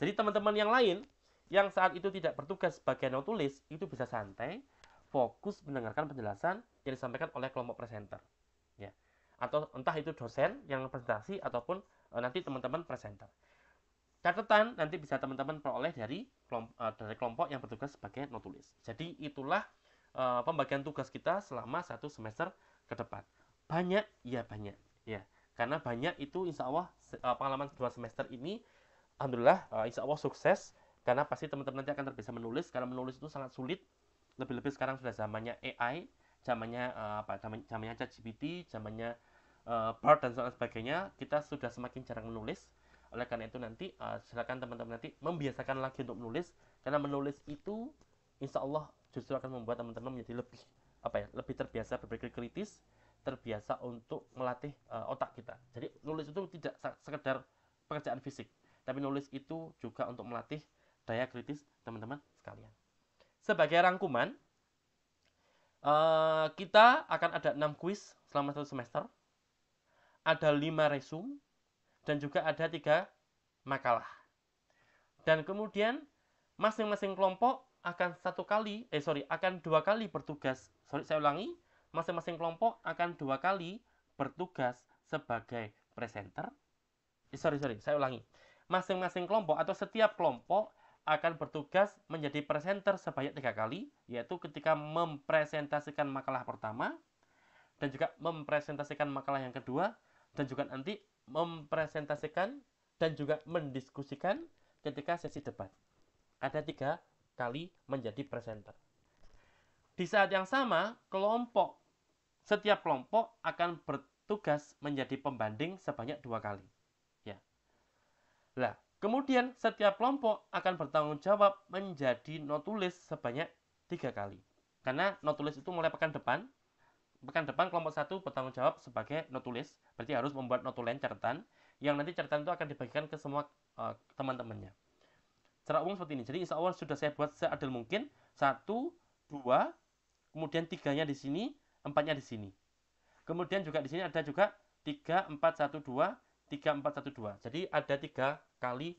Jadi teman-teman yang lain yang saat itu tidak bertugas sebagai notulis itu bisa santai, fokus mendengarkan penjelasan yang disampaikan oleh kelompok presenter. Ya. Atau entah itu dosen yang presentasi ataupun nanti teman-teman presenter. Catatan nanti bisa teman-teman peroleh dari kelompok yang bertugas sebagai notulis. Jadi itulah pembagian tugas kita selama 1 semester ke depan. Banyak, ya banyak. Ya, karena banyak itu insya Allah pengalaman 2 semester ini, alhamdulillah insya Allah sukses. Karena pasti teman-teman nanti akan terbiasa menulis. Karena menulis itu sangat sulit. Lebih-lebih sekarang sudah zamannya AI, zamannya zamannya ChatGPT, zamannya Bard dan sebagainya. Kita sudah semakin jarang menulis. Oleh karena itu nanti silakan teman-teman nanti membiasakan lagi untuk menulis, karena menulis itu insya Allah justru akan membuat teman-teman menjadi lebih terbiasa berpikir kritis, terbiasa untuk melatih otak kita. Jadi nulis itu tidak sekedar pekerjaan fisik, tapi nulis itu juga untuk melatih daya kritis teman-teman sekalian. Sebagai rangkuman, kita akan ada 6 kuis selama 1 semester, ada 5 resume, dan juga ada 3 makalah. Dan kemudian masing-masing kelompok akan akan 2 kali bertugas. Saya ulangi, masing-masing kelompok akan 2 kali bertugas sebagai presenter. Saya ulangi. Masing-masing kelompok atau setiap kelompok akan bertugas menjadi presenter sebanyak 3 kali, yaitu ketika mempresentasikan makalah pertama, dan juga mempresentasikan makalah yang kedua, dan juga nanti mempresentasikan dan juga mendiskusikan ketika sesi debat. Ada 3 kali menjadi presenter. Di saat yang sama, setiap kelompok akan bertugas menjadi pembanding sebanyak 2 kali. Ya. Nah, kemudian setiap kelompok akan bertanggung jawab menjadi notulis sebanyak 3 kali. Karena notulis itu mulai pekan depan kelompok 1 bertanggung jawab sebagai notulis, berarti harus membuat notulen catatan, yang nanti catatan itu akan dibagikan ke semua teman-temannya. Secara umum seperti ini. Jadi insya Allah sudah saya buat seadil mungkin. 1, 2, kemudian 3-nya di sini, 4-nya di sini. Kemudian juga di sini ada juga 3, 4, 1, 2, 3, 4, 1, 2. Jadi ada 3 kali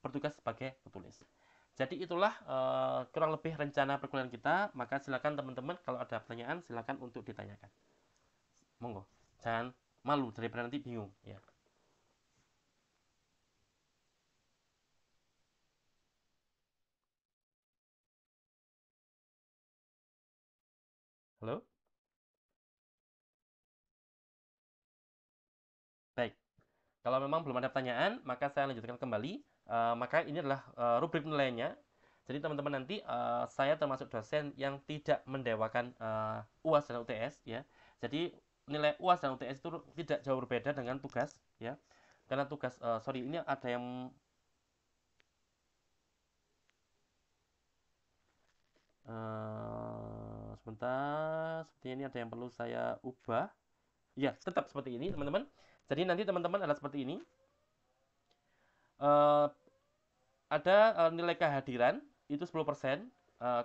bertugas sebagai penulis. Jadi itulah kurang lebih rencana perkuliahan kita. Maka silakan teman-teman kalau ada pertanyaan silakan untuk ditanyakan. Monggo, jangan malu daripada nanti bingung ya. Halo? Kalau memang belum ada pertanyaan, maka saya lanjutkan kembali. Maka ini adalah rubrik nilainya. Jadi teman-teman nanti saya termasuk dosen yang tidak mendewakan UAS dan UTS ya. Jadi nilai UAS dan UTS itu tidak jauh berbeda dengan tugas ya. Karena tugas sorry, ini ada yang sebentar, sepertinya ini ada yang perlu saya ubah. Ya, tetap seperti ini teman-teman. Jadi nanti teman-teman adalah seperti ini. Eh, ada nilai kehadiran itu 10%,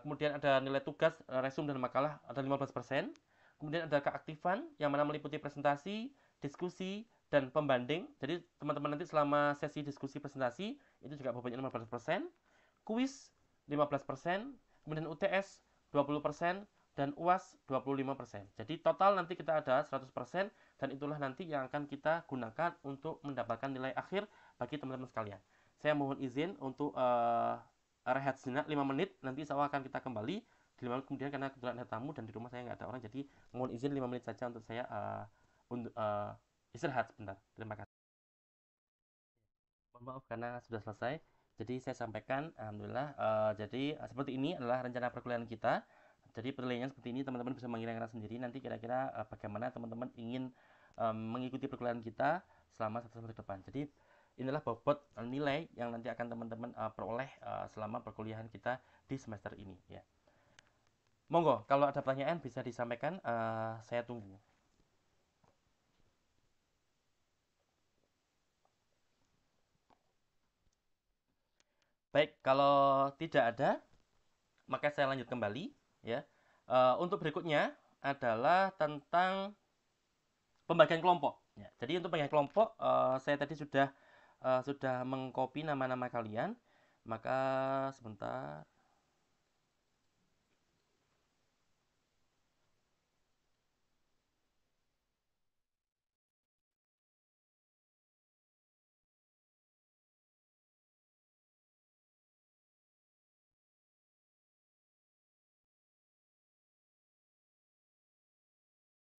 kemudian ada nilai tugas, resume dan makalah ada 15%, kemudian ada keaktifan yang mana meliputi presentasi, diskusi, dan pembanding. Jadi teman-teman nanti selama sesi diskusi presentasi itu juga bobotnya 15%, kuis 15%, kemudian UTS 20%, dan UAS 25%. Jadi total nanti kita ada 100%, dan itulah nanti yang akan kita gunakan untuk mendapatkan nilai akhir bagi teman-teman sekalian. Saya mohon izin untuk rehat sejenak 5 menit, nanti insya Allah akan kita kembali di 5 menit kemudian karena kebetulan ada tamu dan di rumah saya nggak ada orang, jadi mohon izin 5 menit saja untuk saya untuk istirahat sebentar. Terima kasih. Mohon maaf karena sudah selesai. Jadi saya sampaikan, alhamdulillah. Jadi seperti ini adalah rencana perkuliahan kita. Jadi penilaiannya seperti ini, teman-teman bisa mengira-ngira sendiri. Nanti kira-kira bagaimana teman-teman ingin mengikuti perkuliahan kita selama 1 semester depan. Jadi inilah bobot nilai yang nanti akan teman-teman peroleh selama perkuliahan kita di semester ini. Ya. Monggo, kalau ada pertanyaan bisa disampaikan. Saya tunggu. Baik, kalau tidak ada, maka saya lanjut kembali ya. Untuk berikutnya adalah tentang pembagian kelompok ya. Jadi untuk pembagian kelompok saya tadi sudah mengcopy nama-nama kalian, maka sebentar.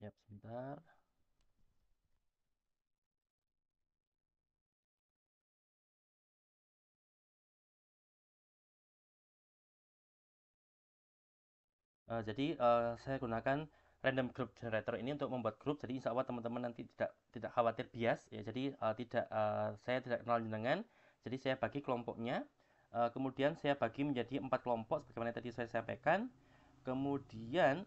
Ya, sebentar. Jadi saya gunakan random group generator ini untuk membuat grup. Jadi insya Allah teman-teman nanti tidak khawatir bias ya. Jadi saya tidak kenal jenengan. Jadi saya bagi kelompoknya. Kemudian saya bagi menjadi 4 kelompok sebagaimana tadi saya sampaikan. Kemudian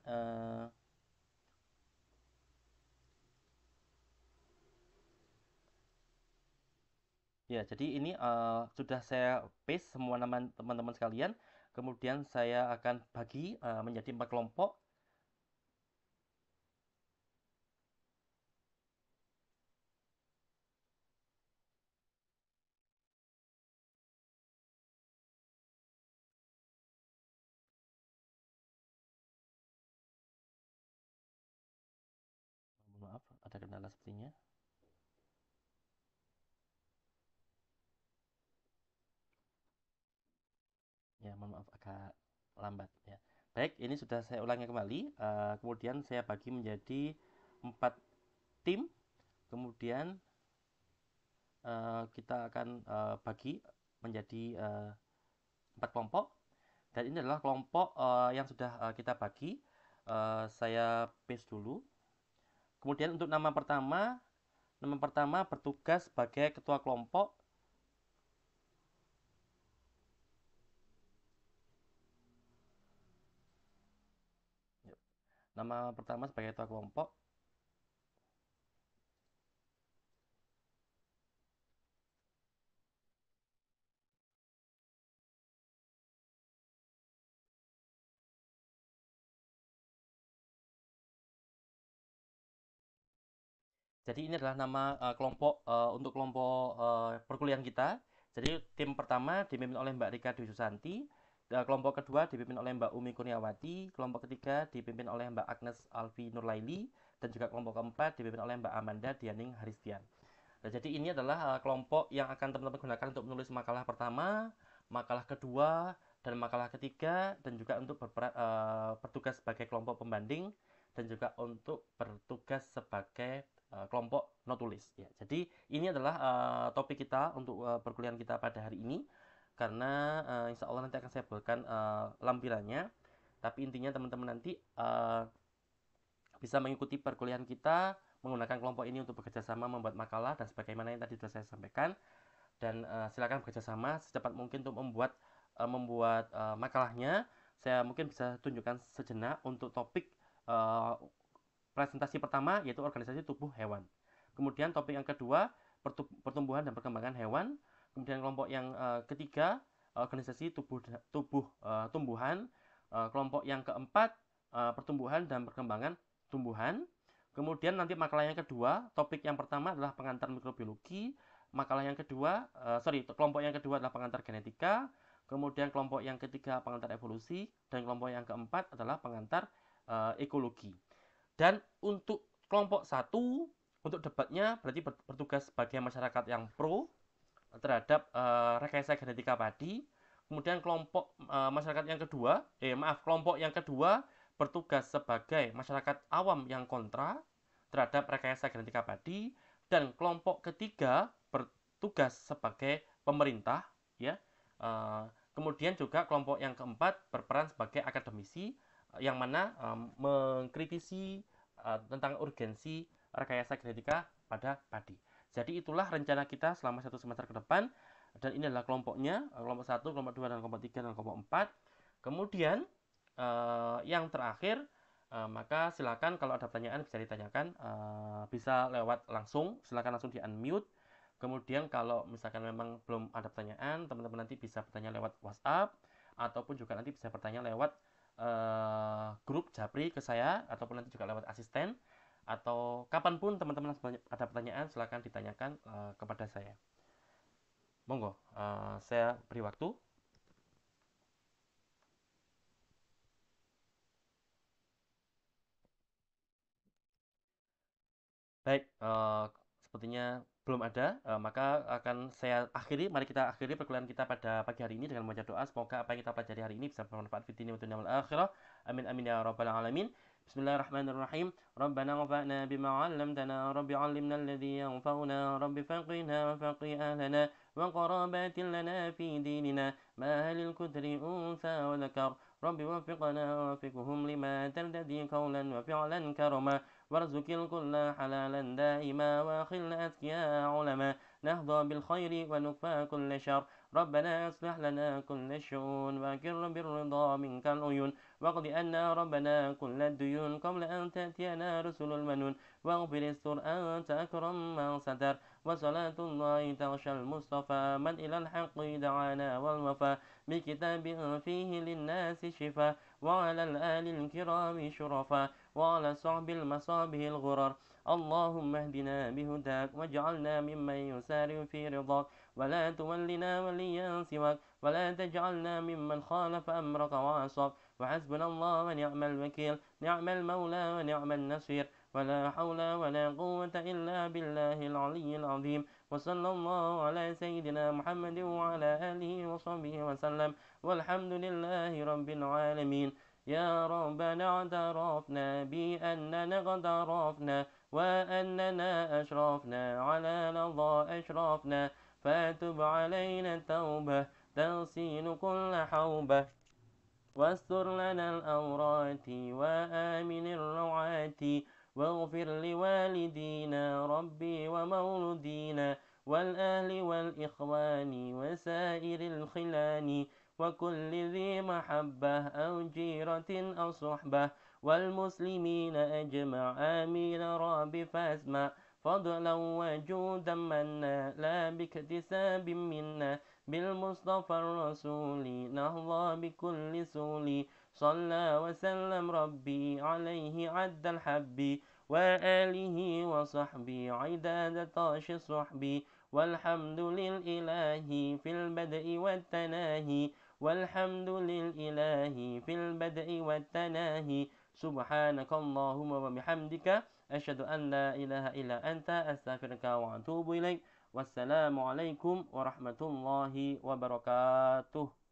ya, jadi ini sudah saya paste semua nama teman-teman sekalian. Kemudian saya akan bagi menjadi 4 kelompok. Maaf, ada kendala sepertinya. Ya, mohon maaf agak lambat ya. Baik, ini sudah saya ulangi kembali. Kemudian saya bagi menjadi 4 tim. Kemudian kita akan bagi menjadi 4 kelompok. Dan ini adalah kelompok yang sudah kita bagi. Saya paste dulu. Kemudian untuk nama pertama bertugas sebagai ketua kelompok. Nama pertama sebagai ketua kelompok. Jadi ini adalah nama kelompok untuk kelompok perkuliahan kita. Jadi tim pertama dipimpin oleh Mbak Rika Dwi Susanti, kelompok kedua dipimpin oleh Mbak Umi Kurniawati, kelompok ketiga dipimpin oleh Mbak Agnes Alfi Nurlaili, dan juga kelompok keempat dipimpin oleh Mbak Amanda Dianing Haristian. Nah, jadi ini adalah kelompok yang akan teman-teman gunakan untuk menulis makalah pertama, makalah kedua, dan makalah ketiga, dan juga untuk bertugas sebagai kelompok pembanding, dan juga untuk bertugas sebagai kelompok no tulis ya. Jadi ini adalah topik kita untuk perkuliahan kita pada hari ini, karena insya Allah nanti akan saya buatkan lampirannya. Tapi intinya teman-teman nanti bisa mengikuti perkuliahan kita menggunakan kelompok ini untuk bekerja sama membuat makalah dan sebagaimana yang tadi sudah saya sampaikan. Dan silakan bekerja sama secepat mungkin untuk membuat makalahnya. Saya mungkin bisa tunjukkan sejenak untuk topik presentasi pertama, yaitu organisasi tubuh hewan. Kemudian topik yang kedua, pertumbuhan dan perkembangan hewan. Kemudian kelompok yang ketiga, organisasi tumbuhan. Kelompok yang keempat, pertumbuhan dan perkembangan tumbuhan. Kemudian nanti makalah yang kedua, topik yang pertama adalah pengantar mikrobiologi. Makalah yang kedua, kelompok yang kedua adalah pengantar genetika. Kemudian kelompok yang ketiga pengantar evolusi, dan kelompok yang keempat adalah pengantar ekologi. Dan untuk kelompok satu, untuk debatnya berarti bertugas sebagai masyarakat yang pro terhadap rekayasa genetika padi. Kemudian kelompok kelompok yang kedua bertugas sebagai masyarakat awam yang kontra terhadap rekayasa genetika padi. Dan kelompok ketiga bertugas sebagai pemerintah, ya. Kemudian juga kelompok yang keempat berperan sebagai akademisi, yang mana mengkritisi tentang urgensi rekayasa genetika pada padi. Jadi itulah rencana kita selama 1 semester ke depan, dan ini adalah kelompoknya, kelompok 1, kelompok 2, dan kelompok 3, dan kelompok 4. Kemudian yang terakhir, maka silakan kalau ada pertanyaan bisa ditanyakan, bisa lewat langsung, silakan langsung di unmute. Kemudian kalau misalkan memang belum ada pertanyaan, teman-teman nanti bisa bertanya lewat WhatsApp, ataupun juga nanti bisa bertanya lewat grup Japri ke saya, ataupun nanti juga lewat asisten, atau kapanpun teman-teman ada pertanyaan silakan ditanyakan kepada saya. Monggo, saya beri waktu. Baik, sepertinya belum ada, maka akan saya akhiri. Mari kita akhiri perkuliahan kita pada pagi hari ini dengan membaca doa. Semoga apa yang kita pelajari hari ini bisa bermanfaat fid dunya wal akhirah. Amin amin ya rabbal alamin. Bismillahirrahmanirrahim. Rabbana anfa'na bima 'allamtana, rabbi 'allimna alladhi yanfa'una, rabbi faqihna wa faqih ahlana wa qarabatin lana fi dinina ma lil kudri unsa wa dhakar. Rabbi waffiqna wa waffiqhum lima tardadi qawlan wa fi'lan karama. وارزق الكل حلالا دائما واخلنا أذكياء علما نهضى بالخير ونكفى كل شر. ربنا اصلح لنا كل الشؤون واكر بالرضا منك العيون واقض أنا ربنا كل الديون قبل أن تأتينا رسل المنون واغفر استر أنت أكرم من ستر. وصلاة الله تغشى المصطفى من إلى الحق دعانا والوفا بكتاب فيه للناس شفاء وعلى الآل الكرام شرفا وعلى صعب المصابه الغرر. اللهم اهدنا بهداك واجعلنا ممن يسارع في رضاك ولا تولنا وليا سواك ولا تجعلنا ممن خالف أمرك وعصاك. وحسبنا الله ونعم الوكيل، نعم المولى ونعم النصير، ولا حول ولا قوة إلا بالله العلي العظيم. وصلى الله على سيدنا محمد وعلى آله وصحبه وسلم والحمد لله رب العالمين. يا ربنا اعترفنا بأننا قد عرفنا وأننا أشرفنا على لظى أشرفنا فاتب علينا التوبة تغسل كل حوبة واستر لنا الأورات وآمن الروعات واغفر لوالدينا ربي ومولودينا والأهل والإخوان وسائر الخلان وكل ذي محبة أو جيرة أو صحبة والمسلمين أجمع آمين رب فاسمع فضلا وجودا منا لا باكتساب منا بالمصطفى الرسول نهضى بكل سول. صلى وسلم ربي عليه عد الحب وآله وصحبه عداد طاش الصحب. والحمد للإله في البدء والتناهي والحمد للإله في البدء والتناهي. سبحانك اللهم وبحمدك أشهد أن لا إله إلا أنت أستغفرك وأتوب إليك. Wassalamualaikum warahmatullahi wabarakatuh.